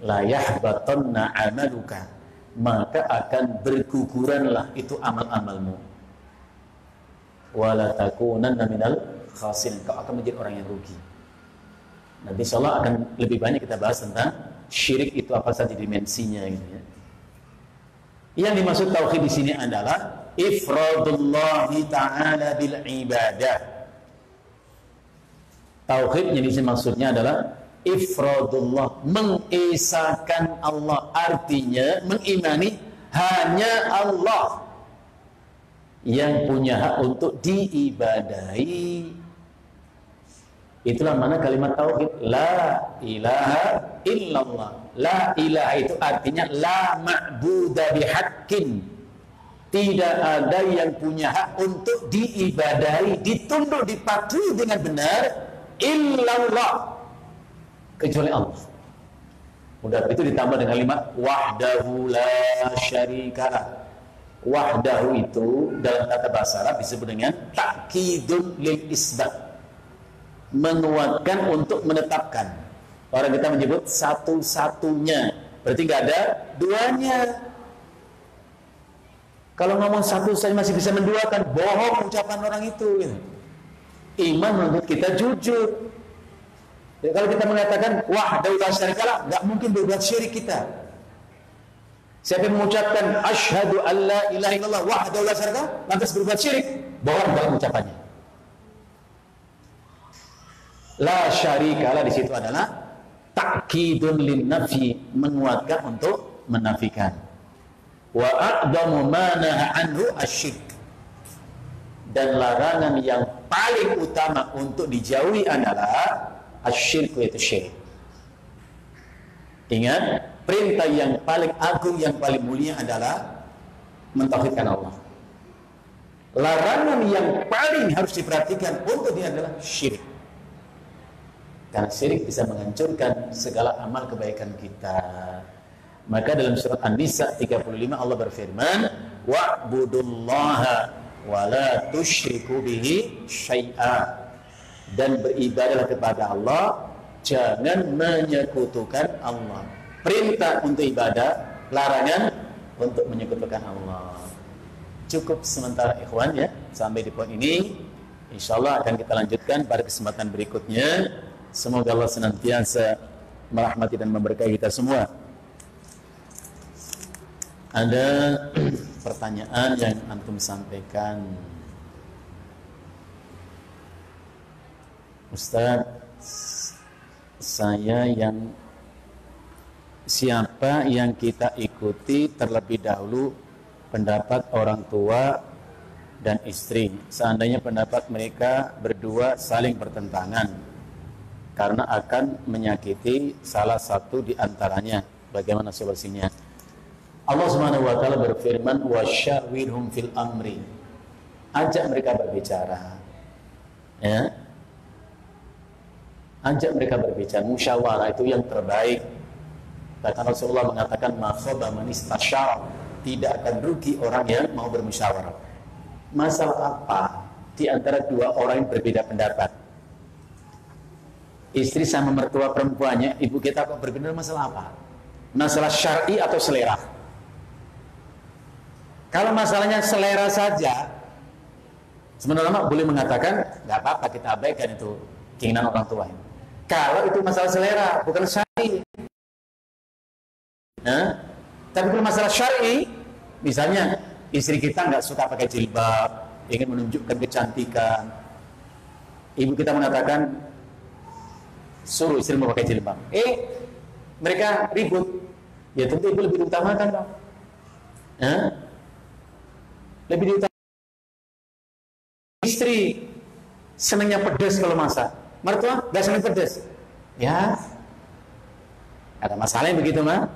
la yahbatanna amaluka, maka akan berguguranlah itu amal-amalmu, wala takunanna minal khasirin, kau akan menjadi orang yang rugi. Nanti insya Allah akan lebih banyak kita bahas tentang syirik itu apa saja dimensinya gitu ya. Yang dimaksud tauhid di sini adalah ifradullahi ta'ala bil ibadah. Tauhid yang di sini maksudnya adalah ifradullah, mengesahkan Allah, artinya mengimani hanya Allah yang punya hak untuk diibadahi. Itulah mana kalimat tauhid, la ilaha illallah. La ilaha itu artinya la ma'buda bihaqqin, tidak ada yang punya hak untuk diibadahi, ditunduk, dipatuhi dengan benar, illallah, kecuali Allah. Udah itu ditambah dengan kalimat wahdahu la syarikalah. Wahdahu itu dalam kata bahasa Arab disebut dengan ta'kidun lil isbat, menguatkan untuk menetapkan. Orang kita menyebut satu-satunya, berarti nggak ada duanya. Kalau ngomong satu saja masih bisa menduakan, bohong ucapan orang itu gitu. Iman menuntut kita jujur. Ya, kalau kita mengatakan wahdahu la syarikalah, nggak mungkin berbuat syirik kita. Siapa yang mengucapkan asyhadu an la ilaha illallah wahdahu la syarikalah lantas berbuat syirik, bohong dalam ucapannya. La syarikalah di situ adalah ta'kidun lin nafi, menguatkan untuk menafikan. Wa a'damu ma naha anhu asyirk, dan larangan yang paling utama untuk dijauhi adalah asyirk, yaitu syirik. Ingat, perintah yang paling agung, yang paling mulia adalah mentauhidkan Allah. Larangan yang paling harus diperhatikan untuk dia adalah syirik. Karena syirik bisa menghancurkan segala amal kebaikan kita. Maka dalam surat An-Nisa 35 Allah berfirman, wa'budullaha wa la tusyriku bihi syai'a, dan beribadahlah kepada Allah, jangan menyekutukan Allah. Perintah untuk ibadah, larangan untuk menyekutukan Allah. Cukup sementara ikhwan ya, sampai di poin ini. Insyaallah akan kita lanjutkan pada kesempatan berikutnya. Semoga Allah senantiasa merahmati dan memberkahi kita semua. Ada pertanyaan yang antum sampaikan, Ustaz, siapa yang kita ikuti terlebih dahulu pendapat orang tua dan istri, seandainya pendapat mereka berdua saling bertentangan karena akan menyakiti salah satu di antaranya, bagaimana solusinya? Allah Subhanahu wa taala berfirman, wasyawirhum fil amri, ajak mereka berbicara. Ya. Ajak mereka berbicara, musyawarah itu yang terbaik. Bahkan Rasulullah mengatakan, ma khaba man istasyara, tidak akan rugi orang yang mau bermusyawarah. Masalah apa di antara dua orang yang berbeda pendapat? Istri sama mertua perempuannya, ibu kita kok berbeda, masalah apa? Masalah syar'i atau selera? Kalau masalahnya selera saja, sebenarnya boleh mengatakan nggak apa-apa, kita abaikan itu keinginan orang tua. Kalau itu masalah selera, bukan syar'i. Nah, tapi kalau masalah syar'i, misalnya istri kita nggak suka pakai jilbab, ingin menunjukkan kecantikan, ibu kita mengatakan suruh istri mau pakai jilbab. Mereka ribut, ya tentu ibu lebih diutamakan dong. Lebih diutamakan. Istri senangnya pedas kalau masak, mertua nggak senang pedas. Ya, ada masalahnya begitu mah.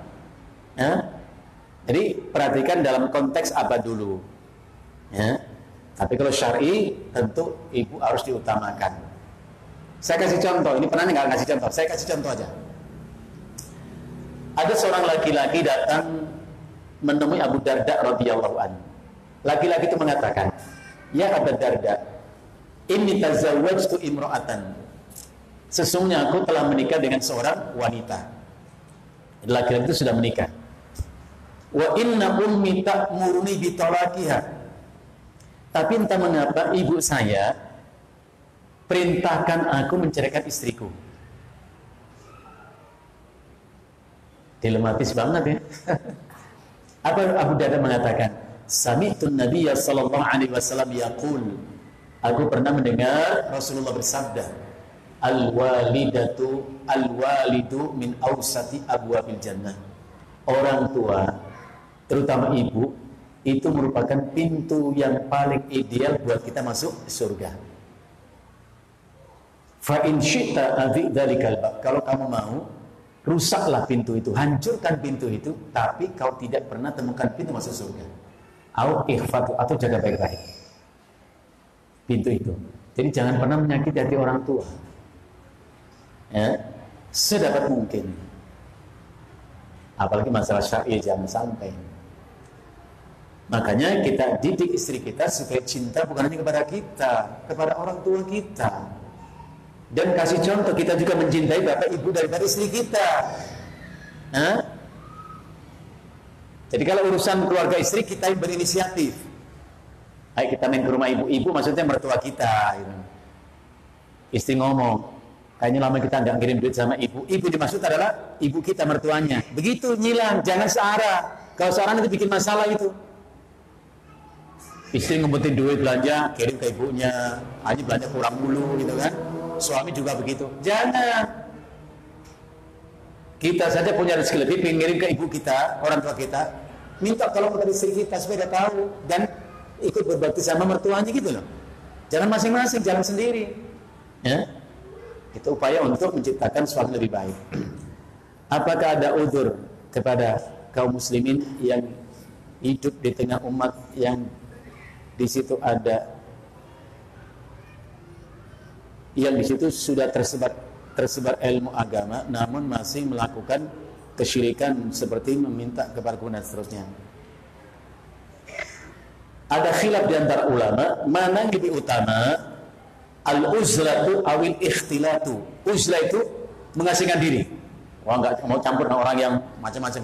Jadi perhatikan dalam konteks apa dulu. Ya. Tapi kalau syar'i tentu ibu harus diutamakan. Saya kasih contoh, ini pernah nggak kasih contoh? Saya kasih contoh aja. Ada seorang laki-laki datang menemui Abu Darda radhiyallahu anhu. Laki-laki itu mengatakan, ya Abu Darda, inni tazawwajtu imra'atan. Sesungguhnya aku telah menikah dengan seorang wanita. Laki-laki itu sudah menikah. Wa inna ummi ta'muruni bitalaqiha. Tapi entah mengapa ibu saya perintahkan aku menceraikan istriku. Dilematis banget ya. Apa Abu Darda mengatakan? Sami'tun Nabiyya sallallahu alaihi wasallam yaqul. Aku pernah mendengar Rasulullah bersabda, al-walidu min awsati abwabil jannah. Orang tua, terutama ibu, itu merupakan pintu yang paling ideal buat kita masuk surga. Fa in syi'ta adhi dzalikal bab. Kalau kamu mau, rusaklah pintu itu, hancurkan pintu itu, tapi kau tidak pernah temukan pintu masuk surga. Au ikhfatu, atau jaga baik-baik pintu itu. Jadi jangan pernah menyakiti hati orang tua. Ya, sedapat mungkin. Apalagi masalah syar'i jangan sampai. Makanya kita didik istri kita supaya cinta bukan hanya kepada kita, kepada orang tua kita. Dan kasih contoh kita juga mencintai bapak ibu daripada istri kita. Hah? Jadi kalau urusan keluarga istri kita yang berinisiatif. Ayo kita main ke rumah ibu-ibu, maksudnya mertua kita. Gitu. Istri ngomong, kayaknya lama kita nggak ngirim duit sama ibu. Ibu dimaksud adalah ibu kita mertuanya. Begitu nyilang, jangan searah. Kalau searah itu bikin masalah itu. Istri ngumpetin duit belanja, kirim ke ibunya. Hanya belanja kurang mulu gitu kan. Suami juga begitu. Jangan. Kita saja punya rezeki lebih, pengen ngirim ke ibu kita, orang tua kita. Minta tolong kepada istri kita supaya dia tahu dan ikut berbakti sama mertuanya gitu loh. Jangan masing-masing, jangan sendiri. Ya. Itu upaya untuk menciptakan suatu lebih baik. Apakah ada udzur kepada kaum muslimin yang hidup di tengah umat yang di situ ada yang di situ sudah tersebar ilmu agama namun masih melakukan kesyirikan seperti meminta kepada Tuhan dan seterusnya? Ada khilaf di antara ulama mana yang lebih utama, al-uzlatu awil ikhtilatu. Uzlah itu mengasingkan diri, nggak mau campur dengan orang yang macam-macam,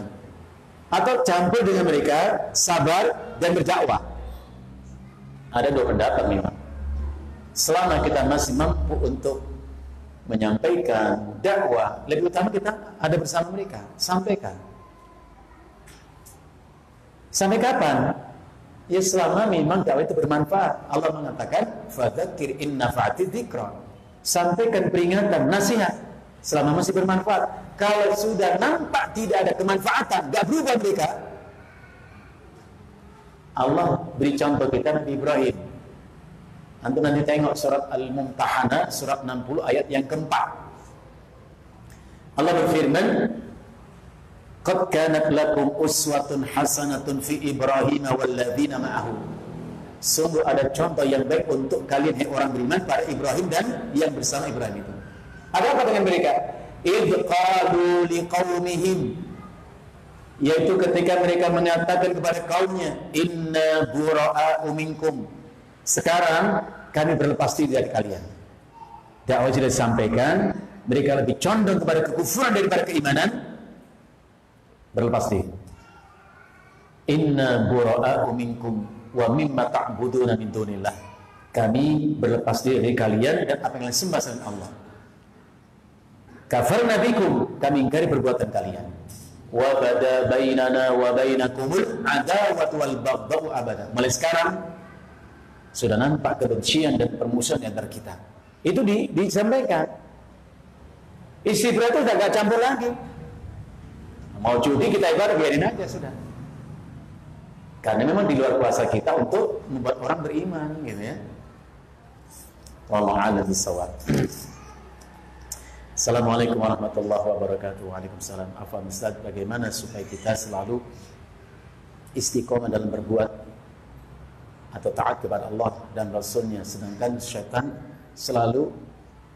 atau campur dengan mereka, sabar dan berdakwah. Ada dua pendapat memang. Selama kita masih mampu untuk menyampaikan dakwah, lebih utama kita ada bersama mereka, sampaikan. Sampai kapan? Ya selama memang dakwah itu bermanfaat. Allah mengatakan, fadzakir in nafa'ati dzikra. Sampaikan peringatan, nasihat selama masih bermanfaat. Kalau sudah nampak tidak ada kemanfaatan, enggak berubah mereka. Allah beri contoh kita Nabi Ibrahim. Antum nanti tengok surat Al-Mumtahanah, surat 60 ayat yang keempat. Allah berfirman, qad kanat lakum uswatun hasanatun fi Ibrahim walladzina ma'ahu. Sungguh ada contoh yang baik untuk kalian hai orang beriman pada Ibrahim dan yang bersama Ibrahim itu. Ada apa dengan mereka? Idh qalu liqaumihim, yaitu ketika mereka mengatakan kepada kaumnya, inna bura'a'u minkum. Sekarang kami berlepas diri dari kalian. Dakwah sudah disampaikan, mereka lebih condong kepada kekufuran daripada keimanan. Berlepas diri. Inna bura'a'u minkum wa mimma ta'buduna min dunillah. Kami berlepas diri dari kalian dan apa yang kalian sembah selain Allah. Kafarna bikum, kami ingkari perbuatan kalian. Wa bada bainana wa bainakumul adawatu wal baghdau abada. Mulai sekarang sudah nampak kebencian dan permusuhan di antara kita. Itu disampaikan. Istighfar itu sudah gak campur lagi. Mau judi kita ibadah biarin aja sudah. Karena memang di luar kuasa kita untuk membuat orang beriman gitu ya. Wallahu a'lam bishawab. Assalamualaikum warahmatullahi wabarakatuh. Waalaikumsalam. Afwan Ustaz, bagaimana supaya kita selalu istiqomah dalam berbuat atau taat kepada Allah dan Rasulnya, sedangkan syaitan selalu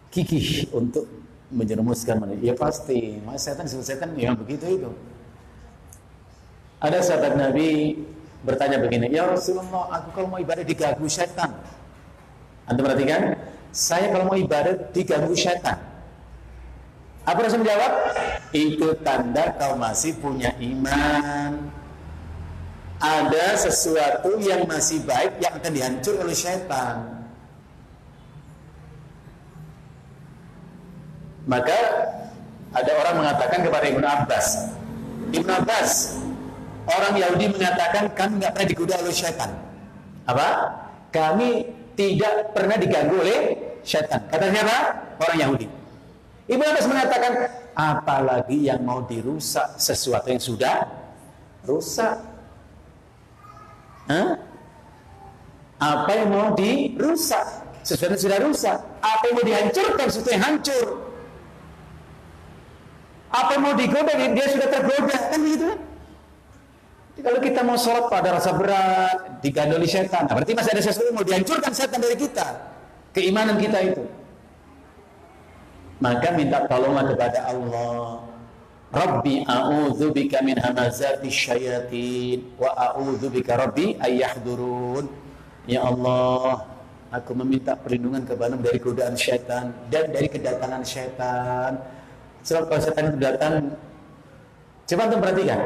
kikih untuk menjerumuskan manusia. Ya pasti, setan disebut setan yang begitu itu. Ada sahabat Nabi bertanya begini, ya Rasulullah, aku kalau mau ibadah diganggu syaitan. Anda perhatikan, saya kalau mau ibadah diganggu syaitan. Apa Rasul menjawab? Itu tanda kau masih punya iman. Ada sesuatu yang masih baik yang akan dihancur oleh syaitan. Maka ada orang mengatakan kepada Ibnu Abbas, Ibnu Abbas, orang Yahudi mengatakan kami nggak pernah digoda oleh syaitan. Apa? Kami tidak pernah diganggu oleh syaitan. Kata siapa? Orang Yahudi. Ibnu Abbas mengatakan, apalagi yang mau dirusak sesuatu yang sudah rusak. Hah? Apa yang mau dirusak? Sesuatu yang sudah rusak. Apa yang mau dihancurkan? Sesuatu yang hancur. Apa yang mau digoda? Dia sudah tergoda. Kan begitu kan? Kalau kita mau sholat pada rasa berat, digandoli setan, berarti masih ada sesuatu yang mau dihancurkan setan dari kita. Keimanan kita itu. Maka minta tolonglah kepada Allah. Rabbi a'udzubika min hamazati syayatin wa a'udzubika rabbi ayyahdurun. Ya Allah, aku meminta perlindungan kepadamu dari godaan syaitan dan dari kedatangan syaitan. Sebab kalau syaitan itu datang, coba antum perhatikan.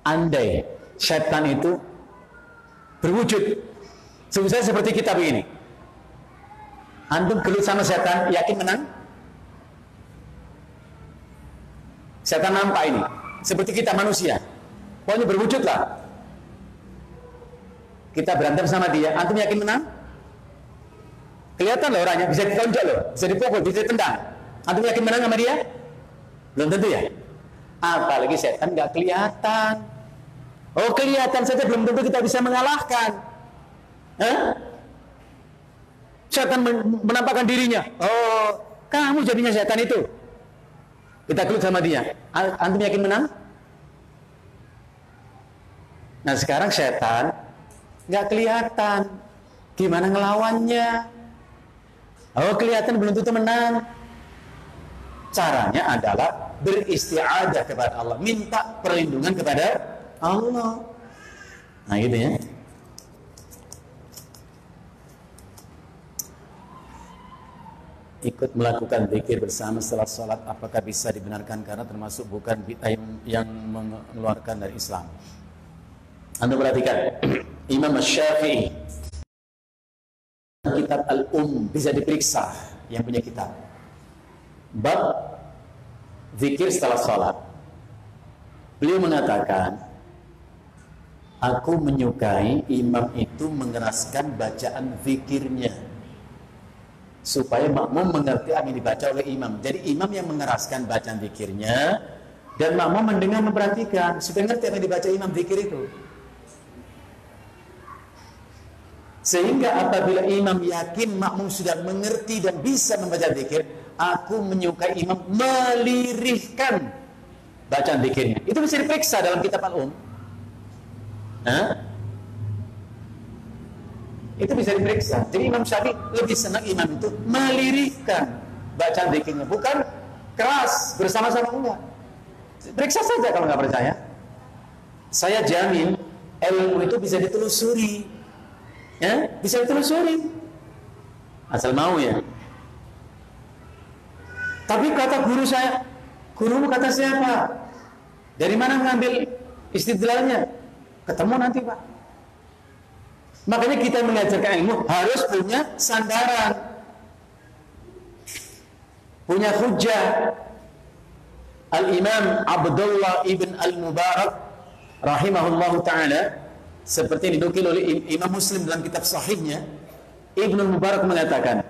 Andai syaitan itu berwujud seperti kita begini, antum gelut sama setan, yakin menang? Setan nampak ini seperti kita manusia, pokoknya berwujud lah. Kita berantem sama dia, antum yakin menang? Kelihatan loh orangnya, bisa ditonjok loh, bisa dipukul, bisa ditendang. Antum yakin menang sama dia? Belum tentu ya. Apalagi setan nggak kelihatan. Oh, kelihatan saja belum tentu kita bisa mengalahkan. Hah? Setan menampakkan dirinya. Oh, kamu jadinya setan itu. Kita gelut sama dia. Antum yakin menang? Nah, sekarang setan nggak kelihatan. Gimana ngelawannya? Oh, kelihatan belum tentu menang. Caranya adalah beristi'adah kepada Allah, minta perlindungan kepada Allah. Nah, gitu ya. Ikut melakukan zikir bersama setelah sholat, apakah bisa dibenarkan karena termasuk bukan bid'ah yang mengeluarkan dari Islam? Anda perhatikan, Imam Syafi'i, kitab bisa diperiksa yang punya kitab. Bab zikir setelah sholat, beliau mengatakan, aku menyukai imam itu mengeraskan bacaan zikirnya supaya makmum mengerti apa yang dibaca oleh imam. Jadi imam yang mengeraskan bacaan zikirnya dan makmum mendengar, memperhatikan supaya ngerti apa yang dibaca imam zikir itu. Sehingga apabila imam yakin makmum sudah mengerti dan bisa membaca zikir, aku menyukai imam melirihkan bacaan zikirnya. Itu bisa diperiksa dalam kitab Al-Um. Itu bisa diperiksa. Jadi Imam Syafi'i lebih senang imam itu melirihkan bacaan zikirnya, bukan keras bersama-sama, enggak. Periksa saja kalau nggak percaya. Saya jamin ilmu itu bisa ditelusuri. Ya, bisa ditelusuri. Asal mau ya. Tapi kata guru saya, gurumu kata siapa? Dari mana mengambil istidlalnya? Ketemu nanti, Pak. Makanya kita mengajarkan ilmu harus punya sandaran, punya hujjah. Al-Imam Abdullah ibn al-Mubarak rahimahullahu ta'ala, seperti dinukil oleh Imam Muslim dalam kitab sahihnya, Ibn al-Mubarak mengatakan,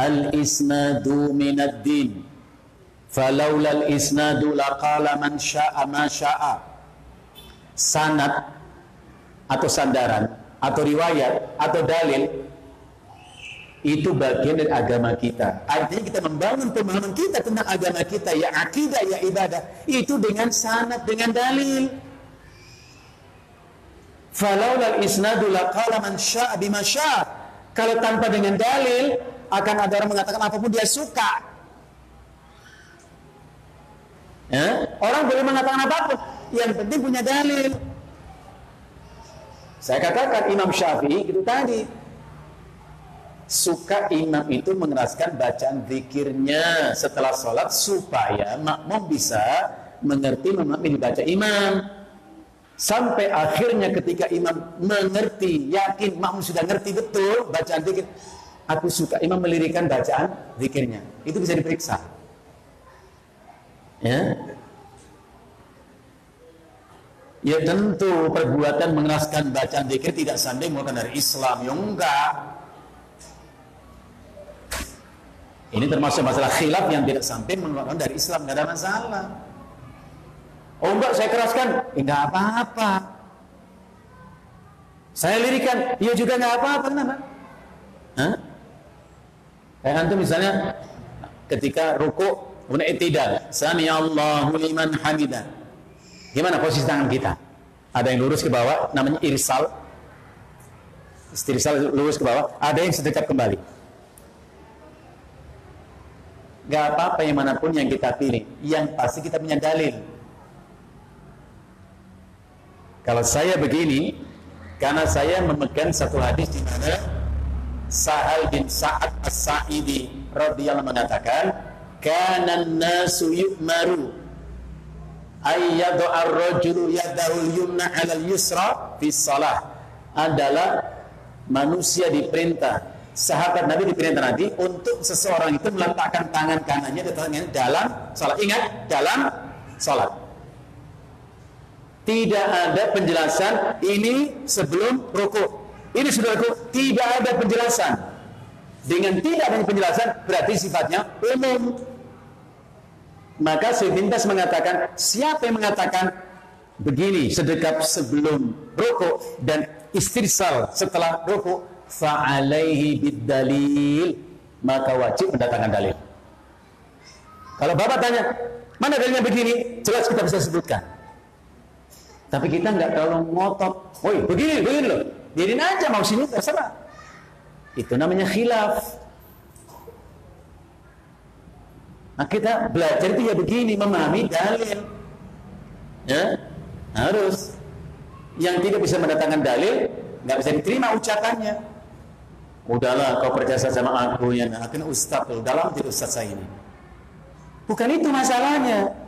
al-isnadu minad din, falawla al-isnadu laqala man sya'a ma sya'a. Sanad atau sandaran atau riwayat atau dalil itu bagian dari agama kita. Artinya kita membangun pemahaman kita tentang agama kita, ya akidah, ya ibadah, itu dengan sanad, dengan dalil. Falaula al-isnadu laqala man syaa bima syaa. Kalau tanpa dengan dalil, akan ada orang mengatakan apapun dia suka. Ya? Orang boleh mengatakan apapun, yang penting punya dalil. Saya katakan Imam Syafi'i itu tadi, suka imam itu mengeraskan bacaan zikirnya setelah sholat supaya makmum bisa mengerti memahami dibaca imam. Sampai akhirnya ketika imam mengerti, yakin makmum sudah ngerti betul bacaan zikir, aku suka imam melirikkan bacaan zikirnya. Itu bisa diperiksa. Ya. Ya tentu perbuatan mengeraskan bacaan zikir tidak sanding mengeluarkan dari Islam. Ya enggak. Ini termasuk masalah khilaf yang tidak sampai mengeluarkan dari Islam, enggak ada masalah. Oh enggak, saya keraskan, enggak apa-apa. Saya lirikan, ya juga enggak apa-apa, kenapa? Hah? Kayak antum misalnya ketika ruku' kemudian i'tidal, sami Allahu liman hamidah. Gimana posisi tangan kita? Ada yang lurus ke bawah, namanya irsal. Istirsal lurus ke bawah, ada yang sedekat kembali. Gak apa-apa yang manapun yang kita pilih, yang pasti kita punya dalil. Kalau saya begini, karena saya memegang satu hadis di mana Sahal bin Sa'ad As-Sa'idi radhiyallahu mengatakan, "Kana an-nasu yu'maru ayyadu ar-rajulu yadahul yumna 'alal yusra fi shalah." Adalah manusia diperintah, sahabat Nabi diperintah Nabi untuk seseorang itu meletakkan tangan kanannya di tangan dalam salat. Ingat, dalam salat. Tidak ada penjelasan ini sebelum rukuk, ini sudah rukuk, tidak ada penjelasan. Dengan tidak ada penjelasan berarti sifatnya umum. Maka Syekh bin Baz mengatakan, siapa yang mengatakan begini sedekap sebelum rukuk dan istirsal setelah rukuk, fa'alaihi bid-dalil, maka wajib mendatangkan dalil. Kalau Bapak tanya, mana dalilnya begini? Jelas kita bisa sebutkan. Tapi kita nggak terlalu ngotot. Woi, begini loh. Biarin aja, mau sini terserah. Itu namanya khilaf. Nah, kita belajar itu ya begini, memahami dalil. Ya, harus. Yang tidak bisa mendatangkan dalil, nggak bisa diterima ucapannya. Udahlah, kau percaya sama aku ya, akhirnya ustaz tuh, dalam jadi ustaz saya ini. Bukan itu masalahnya.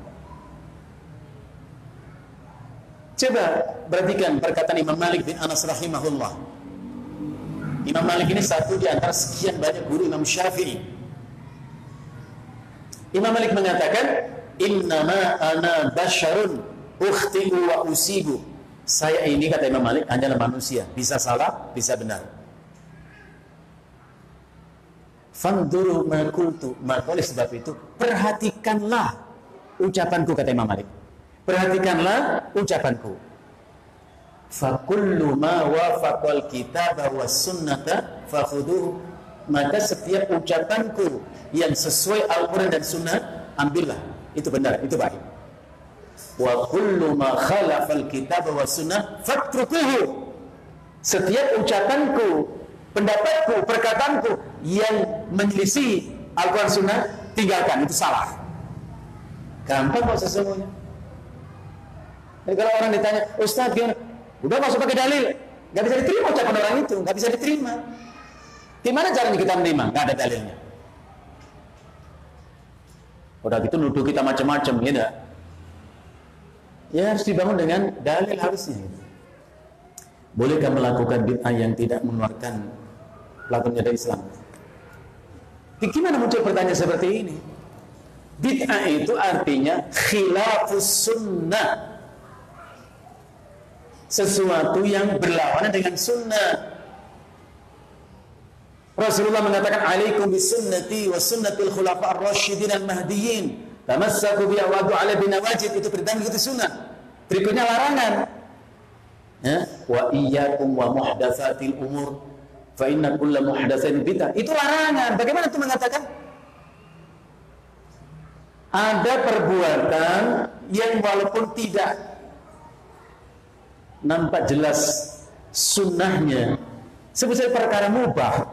Coba perhatikan perkataan Imam Malik bin Anas rahimahullah. Imam Malik ini satu di antara sekian banyak guru Imam Syafi'i. Imam Malik mengatakan, "Innama ana basyarun ukhti'u wa usibu." Saya ini, kata Imam Malik, hanyalah manusia, bisa salah, bisa benar. Fanduru ma qultu, maka oleh sebab itu perhatikanlah ucapanku, kata Imam Malik. Perhatikanlah ucapanku. Fakullu ma wafaqal kitaba was sunnata fakhuduhu. Maka setiap ucapanku yang sesuai Al-Quran dan Sunnah, ambillah. Itu benar, itu baik. Wa kullu ma khalafal kitaba was sunnah fatrukuhu. Setiap ucapanku, pendapatku, perkataanku yang menyelisih Al-Quran Sunnah, tinggalkan, itu salah. Gampang kok sesungguhnya. Jadi kalau orang ditanya, Ustaz gimana? Udah masuk pakai dalil, nggak bisa diterima ucapan orang itu, nggak bisa diterima. Gimana caranya kita menerima? Nggak ada dalilnya. Udah gitu nuduh kita macam-macam, ya enggak? Ya harus dibangun dengan dalil harusnya. Bolehkah melakukan bid'ah yang tidak mengeluarkan pelakunya dari Islam? Gimana muncul pertanyaan seperti ini? Bid'ah itu artinya khilafus sunnah, sesuatu yang berlawanan dengan sunnah. Rasulullah mengatakan, "Alaikum bisunnati wa sunnatil khulafa'ir rasyidin al-mahdiyyin. Tamassaku biha wa 'ala binawajid." Itu perintah mengikuti sunnah. Berikutnya larangan. Ya, wa iyyakum wa muhdatsatil umur fa inna kulla muhdatsatin bid'ah. Itu larangan. Bagaimana itu mengatakan? Ada perbuatan yang walaupun tidak nampak jelas sunnahnya, sebut saja perkara mubah,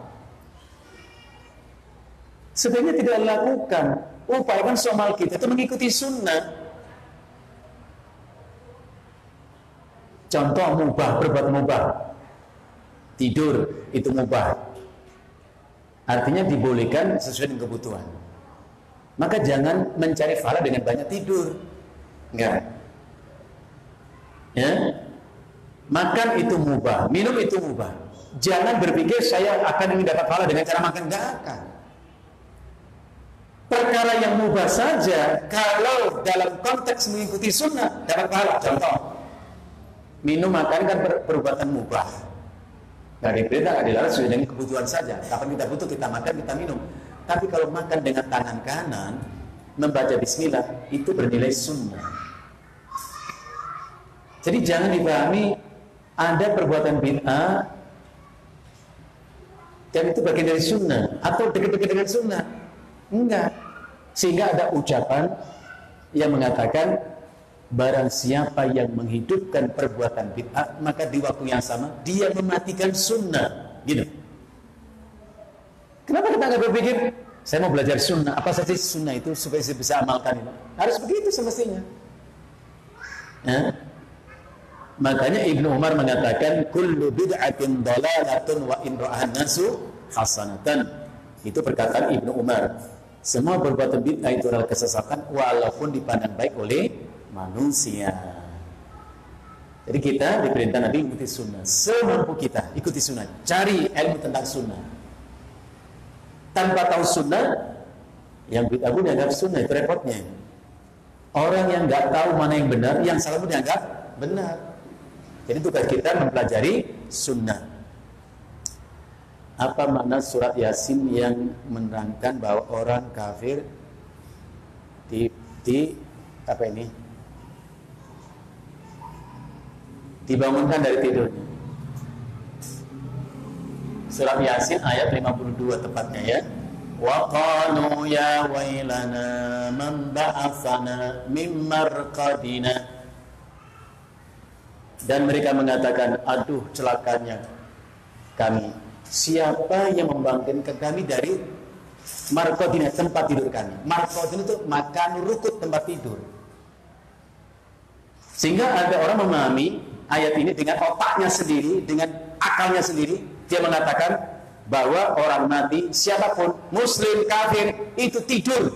sebenarnya tidak dilakukan. Upayakan soal kita itu mengikuti sunnah. Contoh mubah, berbuat mubah, tidur itu mubah, artinya dibolehkan sesuai dengan kebutuhan. Maka jangan mencari pahala dengan banyak tidur, enggak. Ya, makan itu mubah, minum itu mubah. Jangan berpikir saya akan mendapat pahala dengan cara makan, enggak akan. Perkara yang mubah saja, kalau dalam konteks mengikuti sunnah dapat pahala. Contoh, Minum makan kan perbuatan mubah. Nggak diperintah, nggak dilarang, sesuai dengan kebutuhan saja. Kapan kita butuh, kita makan, kita minum. Tapi kalau makan dengan tangan kanan, membaca bismillah, itu bernilai sunnah. Jadi jangan dipahami ada perbuatan bid'ah dan itu bagian dari sunnah atau dekat-dekat dengan sunnah. Enggak. Sehingga ada ucapan yang mengatakan barang siapa yang menghidupkan perbuatan bid'ah, maka di waktu yang sama dia mematikan sunnah. Gitu. Kenapa kita nggak berpikir saya mau belajar sunnah, apa saja sunnah itu supaya saya bisa amalkan itu? Harus begitu semestinya. Ya. Makanya Ibnu Umar mengatakan kullu bid'atin dhalalatun wa in ra'ahan nasu hasanatan. Itu perkataan Ibnu Umar. Semua perbuatan bid'ah itu adalah kesesatan walaupun dipandang baik oleh manusia. Jadi kita diperintah Nabi ikuti sunnah. Semampu kita ikuti sunnah. Cari ilmu tentang sunnah. Tanpa tahu sunnah, yang bid'ah pun dianggap sunnah, itu repotnya. Orang yang nggak tahu mana yang benar, yang salah pun dianggap benar. Jadi tugas kita mempelajari sunnah. Apa makna surat Yasin yang menerangkan bahwa orang kafir apa ini? Dibangunkan dari tidurnya. Surat Yasin ayat 52 tepatnya ya. Wa qalu ya wailana man ba'athana mim marqadina. Dan mereka mengatakan, aduh celakanya kami. Siapa yang membangkitkan kami dari marqadina, tempat tidur kami. Marqadina itu makan rukut, tempat tidur. Sehingga ada orang memahami ayat ini dengan otaknya sendiri, dengan akalnya sendiri. Dia mengatakan bahwa orang mati, siapapun, muslim, kafir, itu tidur.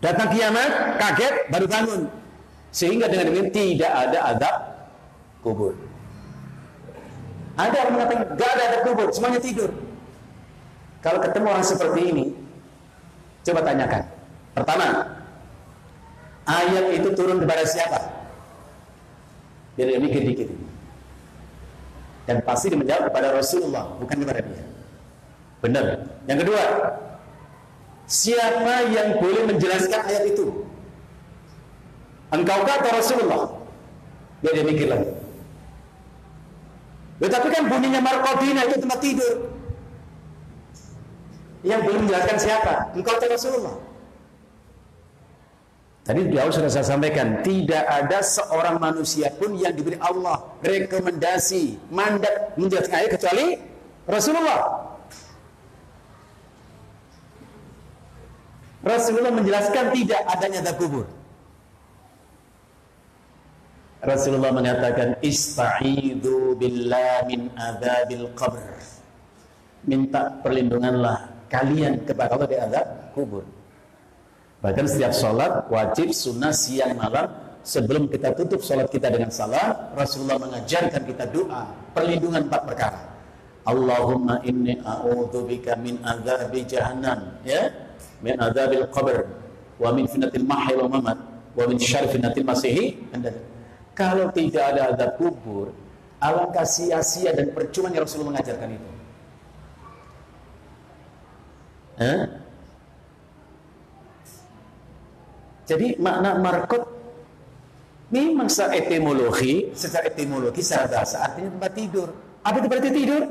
Datang kiamat, kaget, baru bangun. Sehingga dengan demikian tidak ada azab kubur. Ada orang mengatakan tidak ada azab kubur, semuanya tidur. Kalau ketemu orang seperti ini, coba tanyakan. Pertama, ayat itu turun kepada siapa? Biar dia mikir dikit. Dan pasti dia menjawab kepada Rasulullah, bukan kepada dia. Benar. Yang kedua, siapa yang boleh menjelaskan ayat itu? Engkaukah atau Rasulullah? Biar dia mikir lagi. Tetapi kan bunyinya marqadina itu tempat tidur. Yang belum menjelaskan siapa? Engkau atau Rasulullah? Tadi di awal sudah saya sampaikan, tidak ada seorang manusia pun yang diberi Allah rekomendasi, mandat menjelaskan ayat kecuali Rasulullah. Rasulullah menjelaskan tidak adanya azab kubur. Rasulullah mengatakan ista'idzu billahi min adzabil qabr. Minta perlindunganlah kalian kepada Allah dari azab kubur. Bahkan setiap sholat wajib sunnah siang malam sebelum kita tutup sholat kita dengan salam, Rasulullah mengajarkan kita doa perlindungan 4 perkara. Allahumma inni a'udzubika min adzabi jahannam, ya, min adzabil qabr, wa min fitnatil mahya wal mamat, wa min syarri fitnatil masiih. Kalau tidak ada azab kubur, alangkah sia-sia dan percuma yang Rasulullah mengajarkan itu. Jadi makna marqad memang secara etimologi, secara bahasa artinya tempat tidur. Apa itu berarti tidur?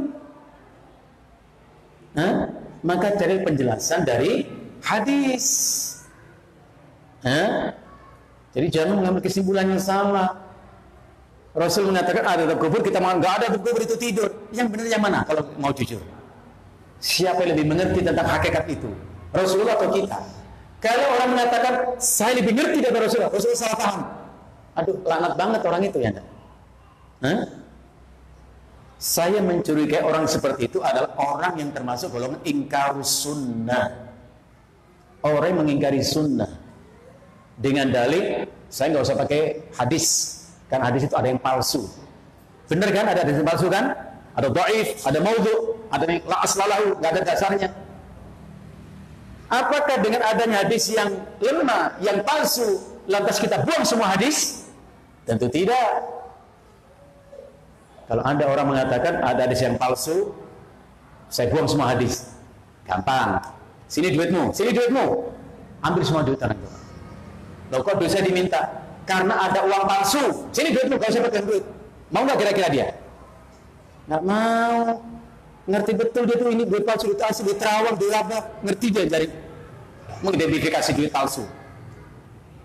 Maka cari penjelasan dari hadis. Jadi jangan mengambil kesimpulan yang salah. Rasul mengatakan ada azab kubur, kita mau nggak ada azab kubur itu tidur. Yang benar yang mana? Kalau mau jujur, siapa yang lebih mengerti tentang hakikat itu? Rasulullah atau kita? Kalau orang mengatakan saya lebih mengerti daripada Rasulullah, Rasulullah salah paham. Aduh, laknat banget orang itu ya. Saya mencurigai orang seperti itu adalah orang yang termasuk golongan ingkarus sunnah. Orang yang mengingkari sunnah dengan dalil saya nggak usah pakai hadis. Kan hadis itu ada yang palsu. Benar kan? Ada hadis yang palsu kan? Ada dhaif, ada maudhu, ada yang la aslalahu, enggak ada dasarnya. Apakah dengan adanya hadis yang lemah, yang palsu, lantas kita buang semua hadis? Tentu tidak. Kalau ada orang mengatakan ada hadis yang palsu, saya buang semua hadis. Gampang. Sini duitmu, ambil semua duit tangan itu. Loh kok dosa diminta? Karena ada uang palsu. Sini duitmu, gak usah pakai duit. Mau nggak kira-kira dia? Nggak mau. Ngerti betul dia tuh ini duit palsu, duit asli, duit terawang, duit apa? Ngerti dia dari mengidentifikasi duit palsu.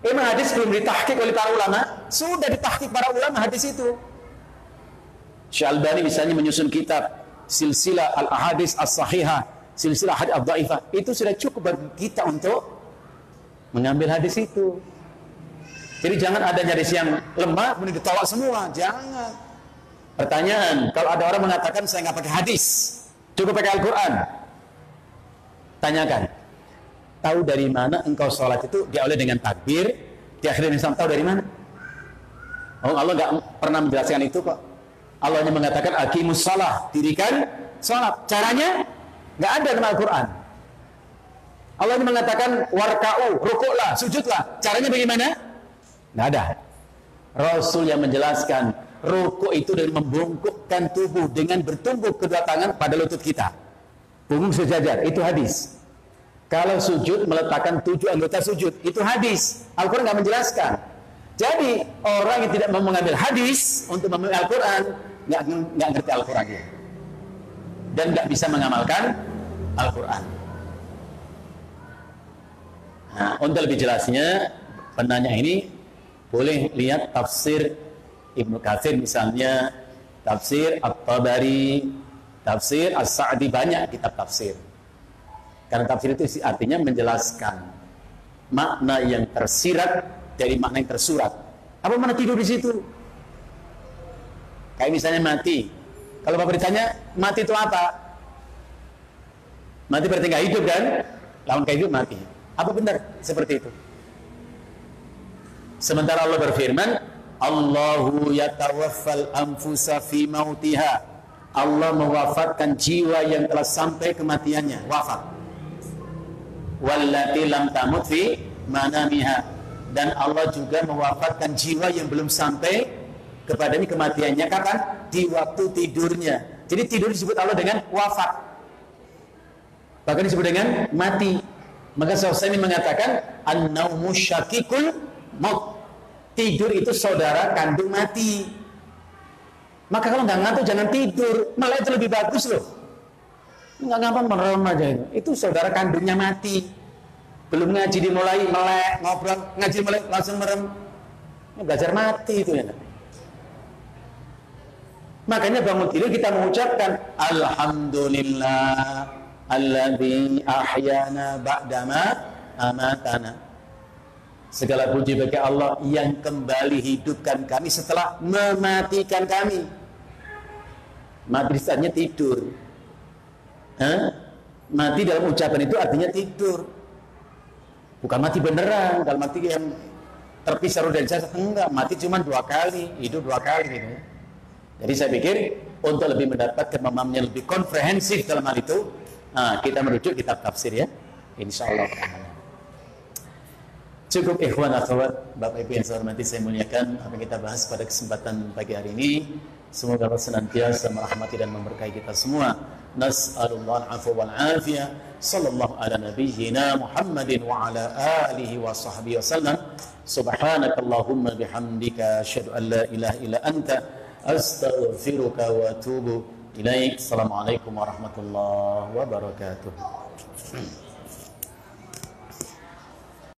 Emang hadis belum ditahqiq oleh para ulama? Sudah ditahqiq para ulama hadis itu. Syalbani misalnya menyusun kitab Silsilah Al-Ahadis As-Sahihah, Silsilah Hadis Ad-Dhaifah. Itu sudah cukup bagi kita untuk mengambil hadis itu. Jadi jangan ada hadis yang lemah kemudian ditolak semua, jangan. Pertanyaan, kalau ada orang mengatakan saya nggak pakai hadis, cukup pakai Al-Quran, tanyakan, tahu dari mana engkau sholat itu diawali dengan takbir, diakhiri dengan salam, tahu dari mana? Oh, Allah nggak pernah menjelaskan itu kok. Allah hanya mengatakan aqimus shalah, dirikan sholat. Caranya nggak ada dalam Al-Quran. Allah hanya mengatakan warka'u, rukuklah, sujudlah. Caranya bagaimana? Nggak ada. Rasul yang menjelaskan rukuk itu dari membungkukkan tubuh dengan bertumbuk kedua tangan pada lutut kita. Punggung sejajar, itu hadis. Kalau sujud meletakkan 7 anggota sujud, itu hadis. Al-Quran nggak menjelaskan. Jadi orang yang tidak mau mengambil hadis untuk memilih Al-Quran nggak ngerti Al-Quran dan nggak bisa mengamalkan Al-Quran. Nah, untuk lebih jelasnya penanya ini boleh lihat tafsir Ibnu Katsir misalnya, tafsir At-Tabari, tafsir As-Sa'di, banyak kitab tafsir. Karena tafsir itu artinya menjelaskan makna yang tersirat dari makna yang tersurat. Apa mana tidur di situ? Kayak misalnya mati. Kalau Bapak ditanya, mati itu apa? Mati berarti nggak hidup kan? Lawan kehidupan mati. Apa benar seperti itu? Sementara Allah berfirman, Allahu yatawaffal anfusa fi mautiha. Allah mewafatkan jiwa yang telah sampai kematiannya, wafat. Wallati lam tamut fi manamiha. Dan Allah juga mewafatkan jiwa yang belum sampai kepadanya kematiannya. Kapan? Di waktu tidurnya. Jadi tidur disebut Allah dengan wafat, bahkan disebut dengan mati. Maka Syafi'i mengatakan an-naumu syakikul maut. Tidur itu saudara kandung mati. Maka kalau nggak ngantuk jangan tidur, malah itu lebih bagus loh. Nggak gampang merem aja itu. Itu saudara kandungnya mati. Belum ngaji dimulai melek, ngobrol, ngaji mulai langsung merem. Ini belajar mati itu ya. Makanya bangun tidur kita mengucapkan Alhamdulillah alladzi ahyana ba'dama amatana. Segala puji bagi Allah yang kembali hidupkan kami setelah mematikan kami. Mati saatnya tidur. Mati dalam ucapan itu artinya tidur. Bukan mati beneran. Kalau mati yang terpisah dari jasad, enggak. Mati cuma 2 kali, hidup 2 kali gitu. Jadi saya pikir untuk lebih mendapatkan pemahaman yang lebih komprehensif dalam hal itu, kita merujuk kitab tafsir ya. Insyaallah. Cukup ikhwan akhwat, Bapak Ibu yang saya hormati, saya muliakan apa yang kita bahas pada kesempatan pagi hari ini. Semoga Allah senantiasa merahmati dan memberkahi kita semua. Nas'alullah al-'afwa wal 'afiyah. Sallallahu ala nabiyyina Muhammadin wa ala alihi wa sahbihi wasallam. Subhanakallahumma bihamdika asyhadu an la ilaha illa anta astaghfiruka wa atubu ilaik. Assalamualaikum warahmatullahi wabarakatuh.